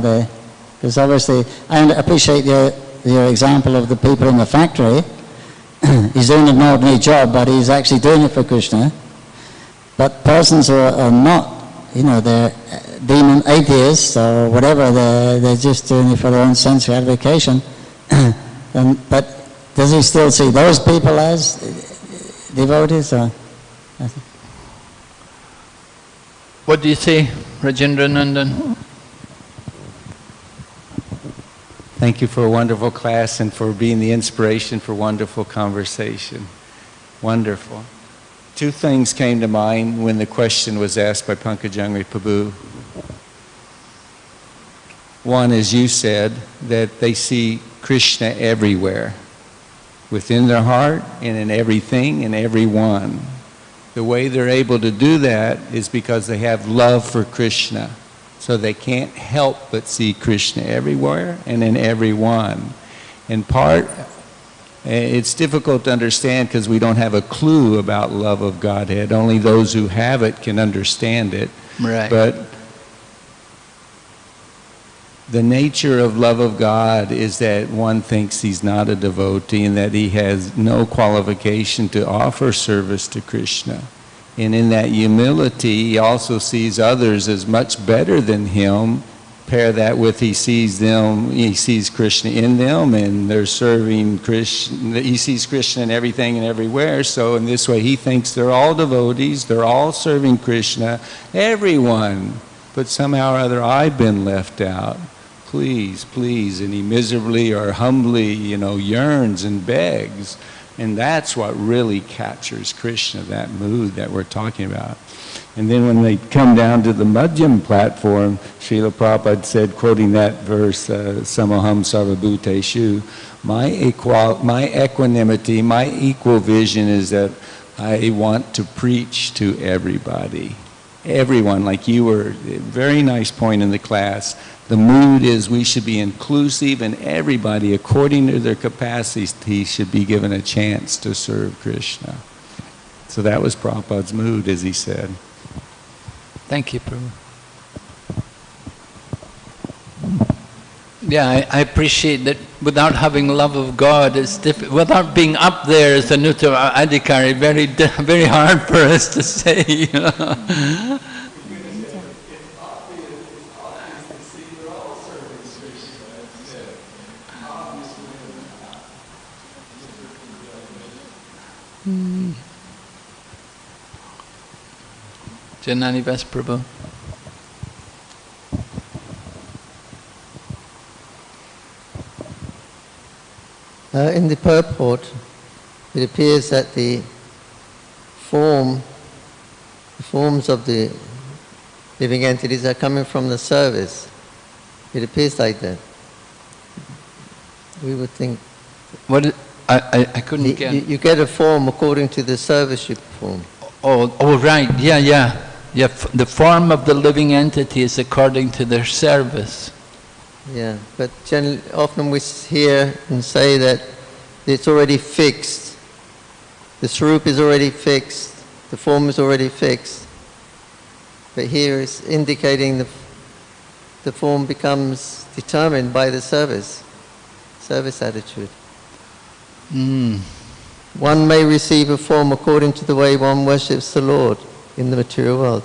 S3: because obviously, I appreciate your example of the people in the factory, he's doing an ordinary job, but he's actually doing it for Krishna. But persons who are not, they're demon atheists or whatever, they're just doing it for their own sense gratification. But does he still see those people as devotees? Or?
S2: What do you say, Rajendra Nandan?
S4: Thank you for a wonderful class and for being the inspiration for wonderful conversation. Wonderful. Two things came to mind when the question was asked by Pankajangri Prabhu. One, as you said, that they see Krishna everywhere, within their heart and in everything and everyone. The way they're able to do that is because they have love for Krishna. So they can't help but see Krishna everywhere and in everyone. In part, it's difficult to understand because we don't have a clue about love of Godhead. Only those who have it can understand it.
S2: Right.
S4: But the nature of love of God is that one thinks he's not a devotee and that he has no qualification to offer service to Krishna. And in that humility, he also sees others as much better than him. Pair that with he sees Krishna in them, and they're serving Krishna. He sees Krishna in everything and everywhere. So in this way, he thinks they're all devotees, they're all serving Krishna, everyone. But somehow or other, I've been left out. Please, please. And he miserably or humbly, yearns and begs. And that's what really captures Krishna, that mood that we're talking about. And then when they come down to the Madhyam platform, Srila Prabhupada said, quoting that verse, Samoham Sarvabhuteshu, my equanimity, my equal vision is that I want to preach to everybody. Everyone, like you were, very nice point in the class. The mood is we should be inclusive, and everybody, according to their capacities, should be given a chance to serve Krishna. So that was Prabhupada's mood, as he said.
S2: Thank you, Prabhu. Yeah, I appreciate that without having love of God, it's without being up there as a Nuttara Adhikari, very hard for us to say, Janani Vas Prabhu.
S5: In the purport, it appears that the forms of the living entities are coming from the service. It appears like that. We would think.
S2: What? I couldn't get.
S5: You get a form according to the service you perform.
S2: Oh, right. Yeah. The form of the living entity is according to their service.
S5: Yeah, but generally, often we hear and say that it's already fixed. The swarup is already fixed. The form is already fixed. But here it's indicating the form becomes determined by the service attitude. One may receive a form according to the way one worships the Lord in the material world.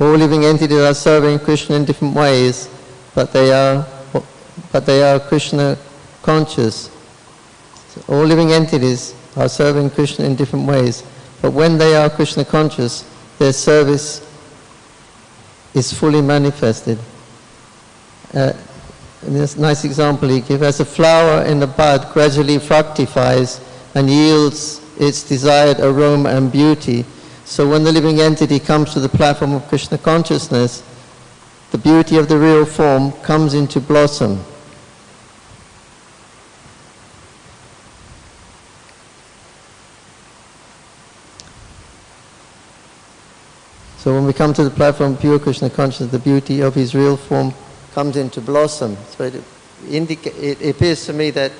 S5: All living entities are serving Krishna in different ways, but they are Krishna conscious. So all living entities are serving Krishna in different ways, but when they are Krishna conscious, their service is fully manifested. And this nice example he gives: as a flower in the bud gradually fructifies and yields its desired aroma and beauty, so when the living entity comes to the platform of Krishna consciousness, the beauty of the real form comes into blossom. So when we come to the platform of pure Krishna consciousness, the beauty of his real form comes into blossom. So it appears to me that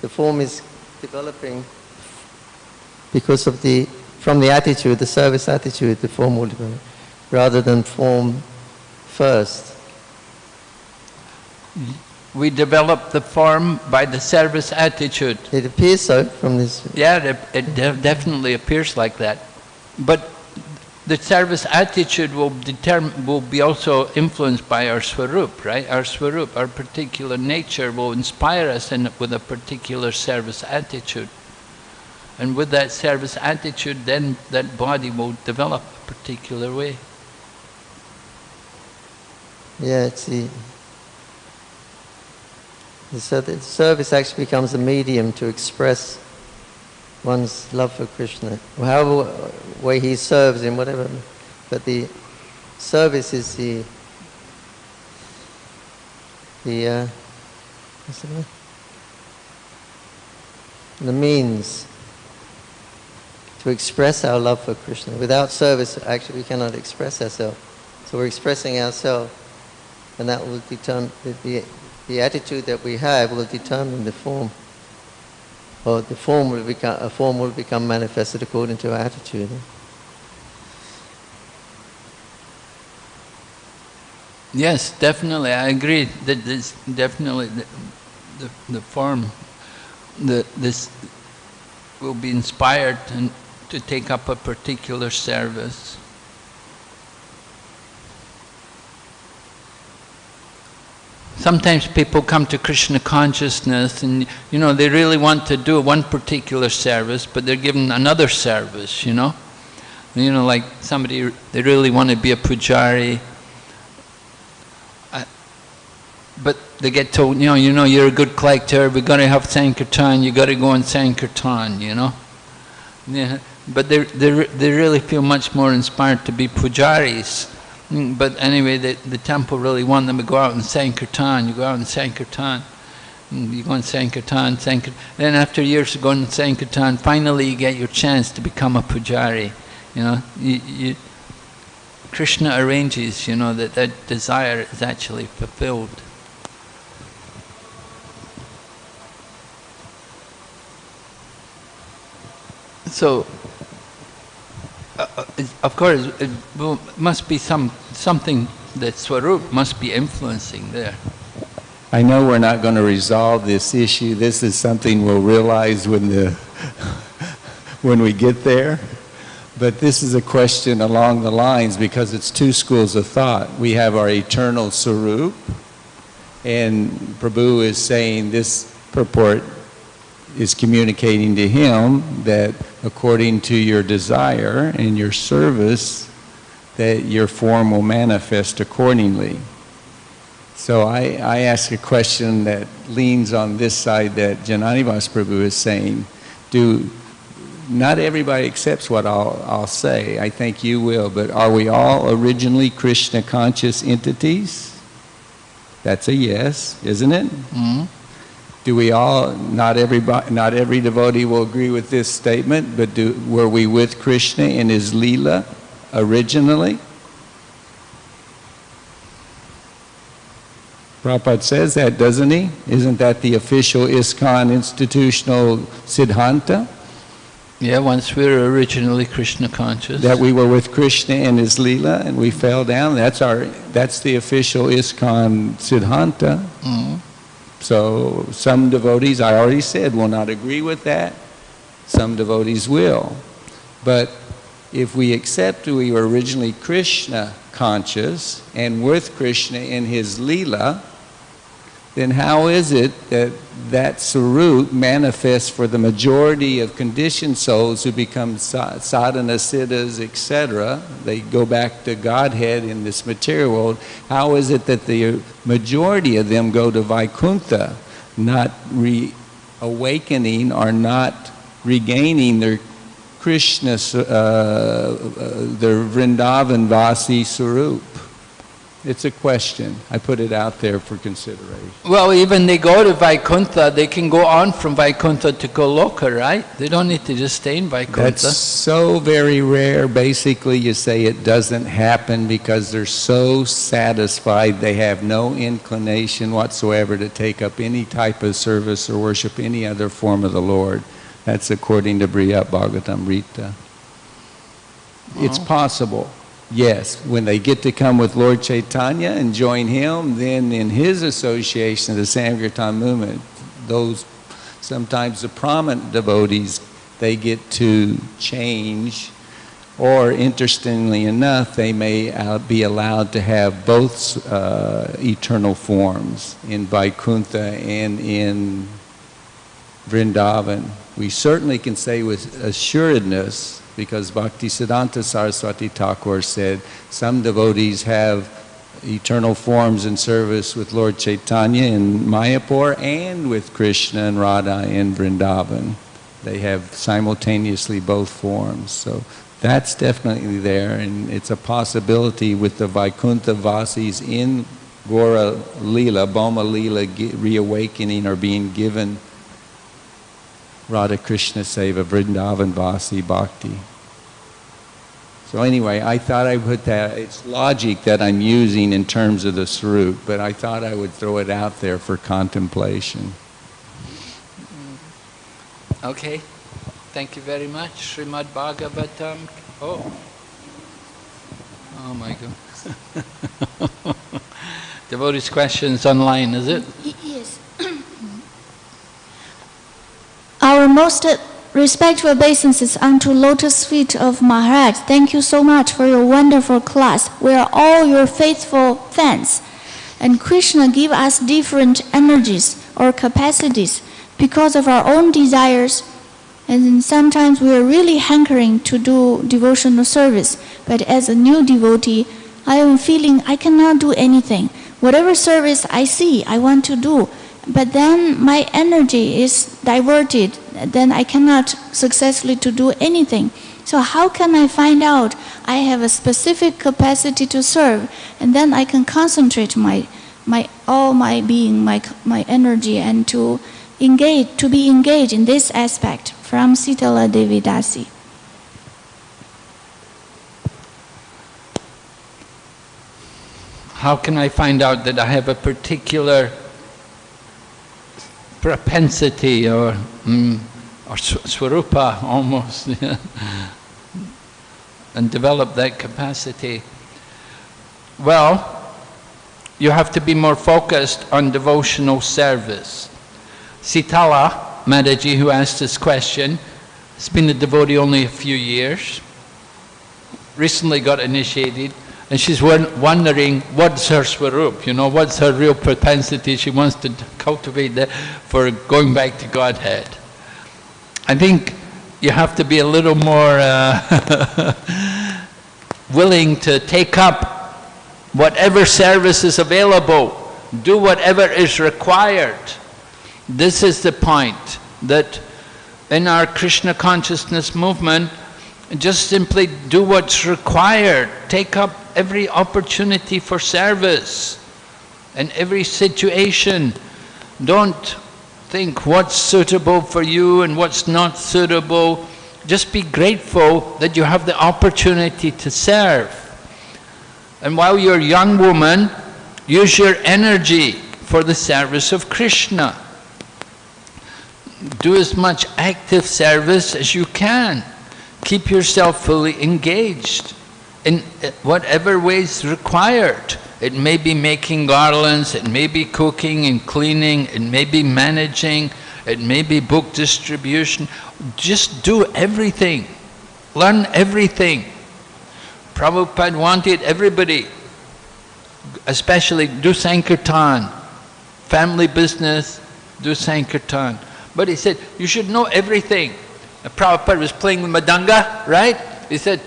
S5: the form is developing because of from the attitude, the service attitude, the form will develop, rather than form first?
S2: We develop the form by the service attitude.
S5: It appears so from this.
S2: Yeah, definitely appears like that. But the service attitude will be also influenced by our swarup, right? Our swarup, our particular nature will inspire us with a particular service attitude. And with that service attitude, then that body will develop a particular way.
S5: Yeah, it's the service actually becomes a medium to express one's love for Krishna, however way he serves in whatever. But the service is what's the word? The means to express our love for Krishna. Without service, actually, we cannot express ourselves. So we're expressing ourselves, and that will determine the attitude that we have will determine the form. Or a form will become manifested according to our attitude.
S2: Yes, definitely, I agree that this definitely the form, this will be inspired to take up a particular service. Sometimes people come to Krishna consciousness and, you know, they really want to do one particular service, but they're given another service, you know. You know, like somebody, they really want to be a pujari, but they get told, you know, you're a good collector, we've got to have Sankirtan, you got to go on Sankirtan, you know. Yeah, but they really feel much more inspired to be pujaris. But anyway, the temple really want them to go out and Sankirtan. You go out and Sankirtan. You go on Sankirtan. Then after years of going on Sankirtan, finally you get your chance to become a pujari. You know, Krishna arranges, you know, that desire is actually fulfilled. So, of course, it must be something that Swarup must be influencing there.
S4: I know we're not going to resolve this issue. This is something we'll realize when we get there. But this is a question along the lines, because it's two schools of thought. We have our eternal Swarup, and Prabhu is saying this purport is communicating to him that according to your desire and your service, that your form will manifest accordingly. So I ask a question that leans on this side that Jananivas Prabhu is saying. Not everybody accepts what I'll say. I think you will, but are we all originally Krishna conscious entities? That's a yes, isn't it?
S2: Mm-hmm.
S4: Do we all, not every devotee will agree with this statement, but were we with Krishna in his Leela originally? Prabhupada says that, doesn't he? Isn't that the official ISKCON institutional Siddhanta?
S2: Yeah, once we were originally Krishna conscious.
S4: That we were with Krishna in his Leela and we fell down. That's the official ISKCON Siddhanta.
S2: Mm-hmm.
S4: So some devotees, I already said, will not agree with that. Some devotees will. But if we accept we were originally Krishna conscious and with Krishna in his Leela, then how is it that Swarup manifests for the majority of conditioned souls who become sadhana siddhas, etc.? They go back to Godhead in this material world. How is it that the majority of them go to Vaikuntha, not reawakening or not regaining their Krishna, their Vrindavan Vasi Swarup? It's a question. I put it out there for consideration.
S2: Well, even they go to Vaikuntha, they can go on from Vaikuntha to Goloka, right? They don't need to just stay in Vaikuntha.
S4: That's so very rare. Basically, you say it doesn't happen because they're so satisfied, they have no inclination whatsoever to take up any type of service or worship any other form of the Lord. That's according to Brihad Bhagavatam Rita. It's possible. Yes, when they get to come with Lord Chaitanya and join him, then in his association, the Sankirtan movement, those sometimes the prominent devotees, they get to change, or interestingly enough, they may be allowed to have both eternal forms in Vaikuntha and in Vrindavan. We certainly can say with assuredness, because Bhaktisiddhanta Saraswati Thakur said some devotees have eternal forms in service with Lord Chaitanya in Mayapur and with Krishna and Radha in Vrindavan. They have simultaneously both forms. So that's definitely there, and it's a possibility with the Vaikuntha Vasis in Gora Leela, Bhoma Leela, reawakening or being given Radha Krishna Seva, Vrindavan Vasi Bhakti. So anyway, I thought I put that, it's logic that I'm using in terms of the Swarup, but I thought I would throw it out there for contemplation.
S2: Okay, thank you very much. Srimad Bhagavatam. Oh my God. Devotees' questions online, is it?
S6: Yes. Our most respectful obeisances unto lotus feet of Maharaj. Thank you so much for your wonderful class. We are all your faithful fans. And Krishna give us different energies or capacities because of our own desires. And sometimes we are really hankering to do devotional service. But as a new devotee, I am feeling I cannot do anything. Whatever service I see, I want to do. But then my energy is diverted. Then I cannot successfully to do anything. So how can I find out I have a specific capacity to serve, and then I can concentrate all my being, my energy, and to be engaged in this aspect? From Sitala Devi Dasi.
S2: How can I find out that I have a particular propensity or swarupa almost, and develop that capacity? Well, you have to be more focused on devotional service. Sitala Mataji, who asked this question, has been a devotee only a few years, recently got initiated, and she's wondering what's her swarup, what's her real propensity she wants to cultivate that for going back to Godhead. I think you have to be a little more willing to take up whatever service is available, do whatever is required. This is the point, that in our Krishna consciousness movement, just simply do what's required. Take up every opportunity for service in every situation. Don't think what's suitable for you and what's not suitable. Just be grateful that you have the opportunity to serve. And while you're a young woman, use your energy for the service of Krishna. Do as much active service as you can. Keep yourself fully engaged in whatever ways required. It may be making garlands, it may be cooking and cleaning, it may be managing, it may be book distribution. Just do everything. Learn everything. Prabhupada wanted everybody, especially do Sankirtan, family business, do Sankirtan. But he said, you should know everything. Prabhupada was playing the Madanga, right? He said,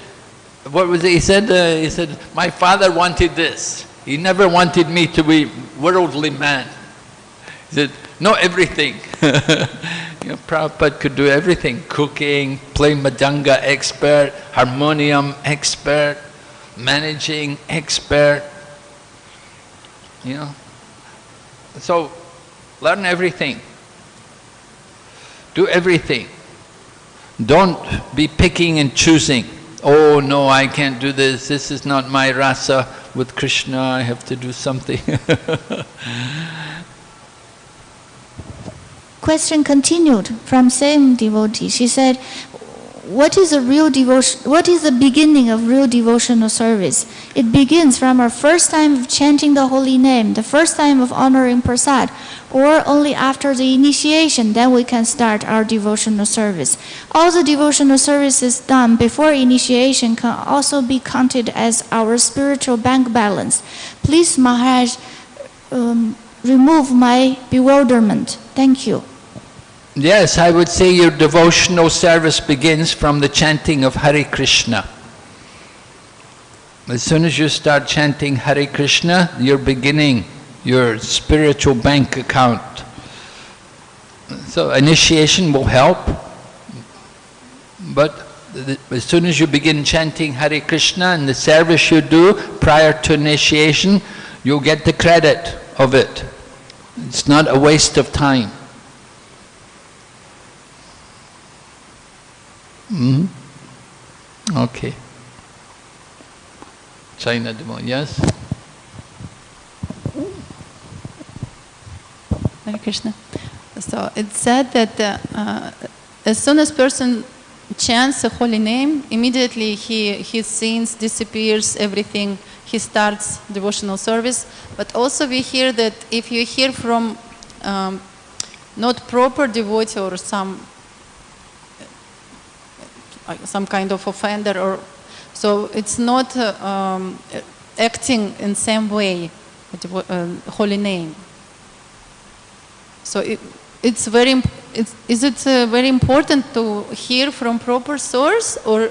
S2: what was it? He said, my father wanted this. He never wanted me to be worldly man. He said, know everything. Prabhupada could do everything. Cooking, playing Madanga expert, harmonium expert, managing expert. So learn everything. Do everything. Don't be picking and choosing. Oh no, I can't do this. This is not my rasa with Krishna. I have to do something.
S6: Question continued from same devotee. She said, what is a real devotion? What is the beginning of real devotional service? It begins from our first time of chanting the holy name, the first time of honoring prasad, or only after the initiation, then we can start our devotional service. All the devotional services done before initiation can also be counted as our spiritual bank balance. Please, Maharaj, remove my bewilderment. Thank you.
S2: Yes, I would say your devotional service begins from the chanting of Hare Krishna. As soon as you start chanting Hare Krishna, you're beginning your spiritual bank account. So initiation will help, but as soon as you begin chanting Hare Krishna and the service you do prior to initiation, you'll get the credit of it. It's not a waste of time. Okay. China Demo, yes?
S7: Hare Krishna. So it said that as soon as person chants the holy name, immediately his sins disappears, everything, he starts devotional service. But also we hear that if you hear from not proper devotee or some kind of offender, or so it's not acting in same way, holy name. So is it very important to hear from proper source, or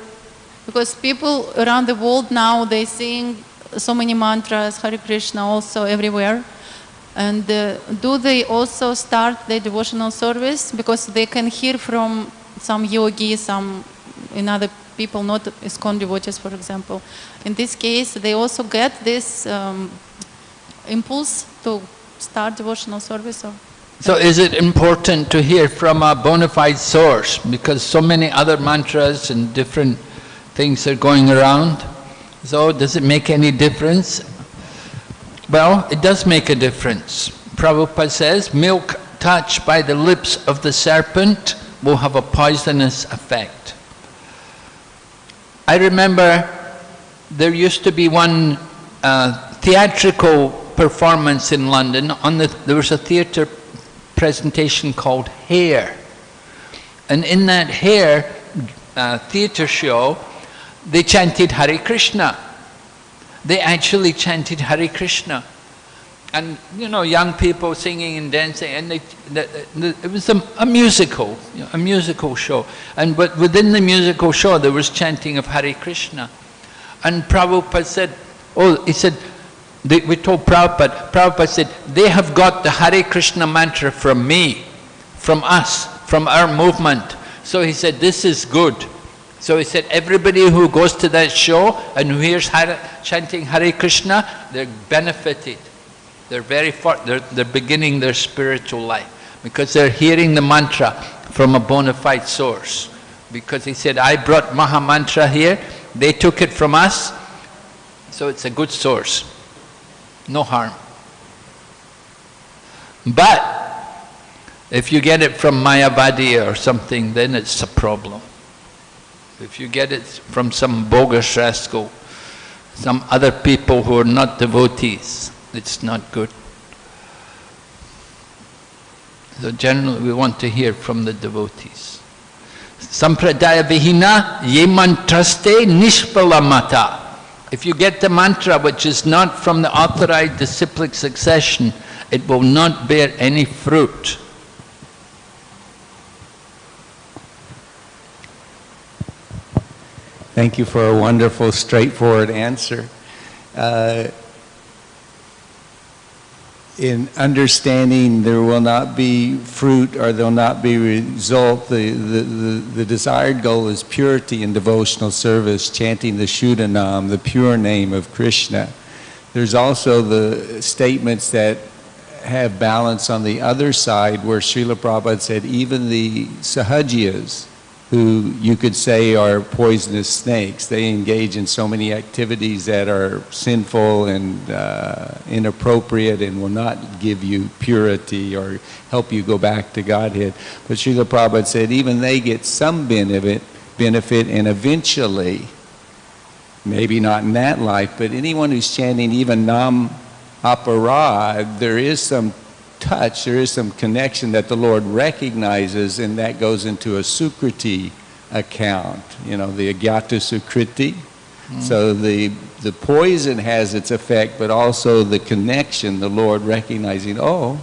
S7: because people around the world now they sing so many mantras, Hare Krishna also everywhere, and do they also start their devotional service because they can hear from some yogis, some other people, not ISKCON devotees, for example. In this case, they also get this impulse to start devotional service.
S2: So is it important to hear from a bona fide source, because so many other mantras and different things are going around? So does it make any difference? Well, it does make a difference. Prabhupada says, milk touched by the lips of the serpent will have a poisonous effect. I remember there used to be one theatrical performance in London. There was a theatre presentation called Hair. And in that Hair theatre show, they chanted Hare Krishna. They actually chanted Hare Krishna. And young people singing and dancing, and it was a musical show. But within the musical show, there was chanting of Hare Krishna. And Prabhupada said, we told Prabhupada said, they have got the Hare Krishna mantra from me, from us, from our movement. So he said, this is good. So he said, everybody who goes to that show and who hears chanting Hare Krishna, they're benefited. They're they're beginning their spiritual life because they're hearing the mantra from a bona fide source. Because he said, I brought Maha Mantra here, they took it from us, so it's a good source. No harm. But if you get it from Mayavadi or something, then it's a problem. If you get it from some bogus rascal, some other people who are not devotees, it's not good. So generally we want to hear from the devotees. Sampradaya vihina ye mantraste nishpala mata. If you get the mantra which is not from the authorized disciplic succession, it will not bear any fruit.
S4: Thank you for a wonderful, straightforward answer. In understanding there will not be fruit or there will not be result, the desired goal is purity in devotional service, chanting the Shuddhanam, the pure name of Krishna. There's also the statements that have balance on the other side where Srila Prabhupada said even the Sahajiyas, who you could say are poisonous snakes. They engage in so many activities that are sinful and inappropriate and will not give you purity or help you go back to Godhead. But Srila Prabhupada said even they get some benefit benefit, and eventually, maybe not in that life, but anyone who's chanting even Nam Aparad, there is some touch, there is some connection that the Lord recognizes, and that goes into a Sukriti account, you know, the Agyata Sukriti. So the poison has its effect, but also the connection, the Lord recognizing, oh,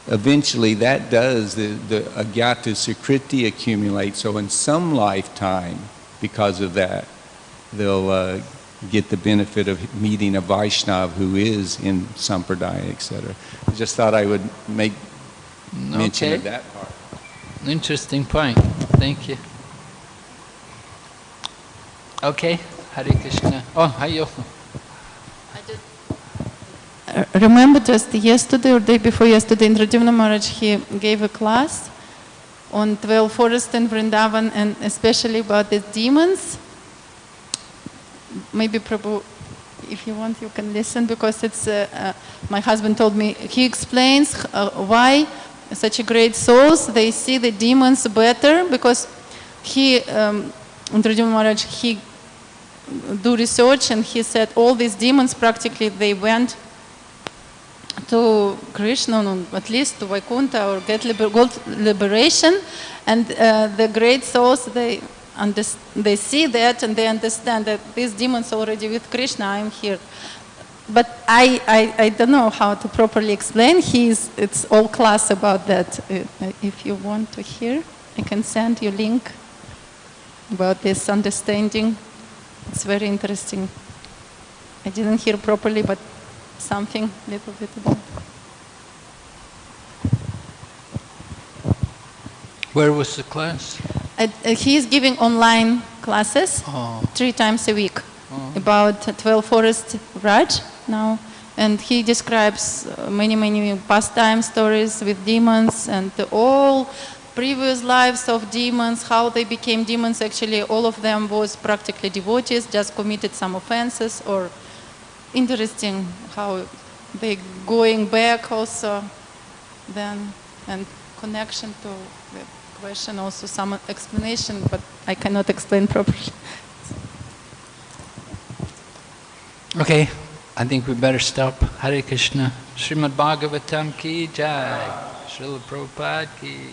S4: eventually that does, the Agyata Sukriti accumulate. So in some lifetime, because of that, they'll get the benefit of meeting a Vaishnav who is in Sampradaya, etc. I just thought I would make mention of that part.
S2: Interesting point. Thank you. Okay, Hare Krishna. Oh, hi.
S7: Remember just yesterday or day before yesterday, Indradyumna Maharaj, he gave a class on 12 forests in Vrindavan and especially about the demons. Maybe Prabhu, if you want, you can listen because it's, my husband told me, he explains why such a great souls, they see the demons better because he, Indradyumna Maharaj, he do research and he said all these demons practically they went to Krishna, at least to Vaikuntha or get liberation, and the great souls they see that and they understand that these demons already with Krishna. I am here, but I don't know how to properly explain. It's all class about that. If you want to hear, I can send you link about this understanding. It's very interesting. I didn't hear properly, but something little bit about.
S2: Where was the class?
S7: He is giving online classes 3 times a week about 12 forest Raj now, and he describes many pastime stories with demons and all previous lives of demons, how they became demons. Actually, all of them was practically devotees, just committed some offenses, or interesting how they going back also then, and connection to the question, also some explanation, but I cannot explain properly.
S2: Okay, I think we better stop. Hare Krishna. Srimad Bhagavatam ki jai. Srila Prabhupada ki.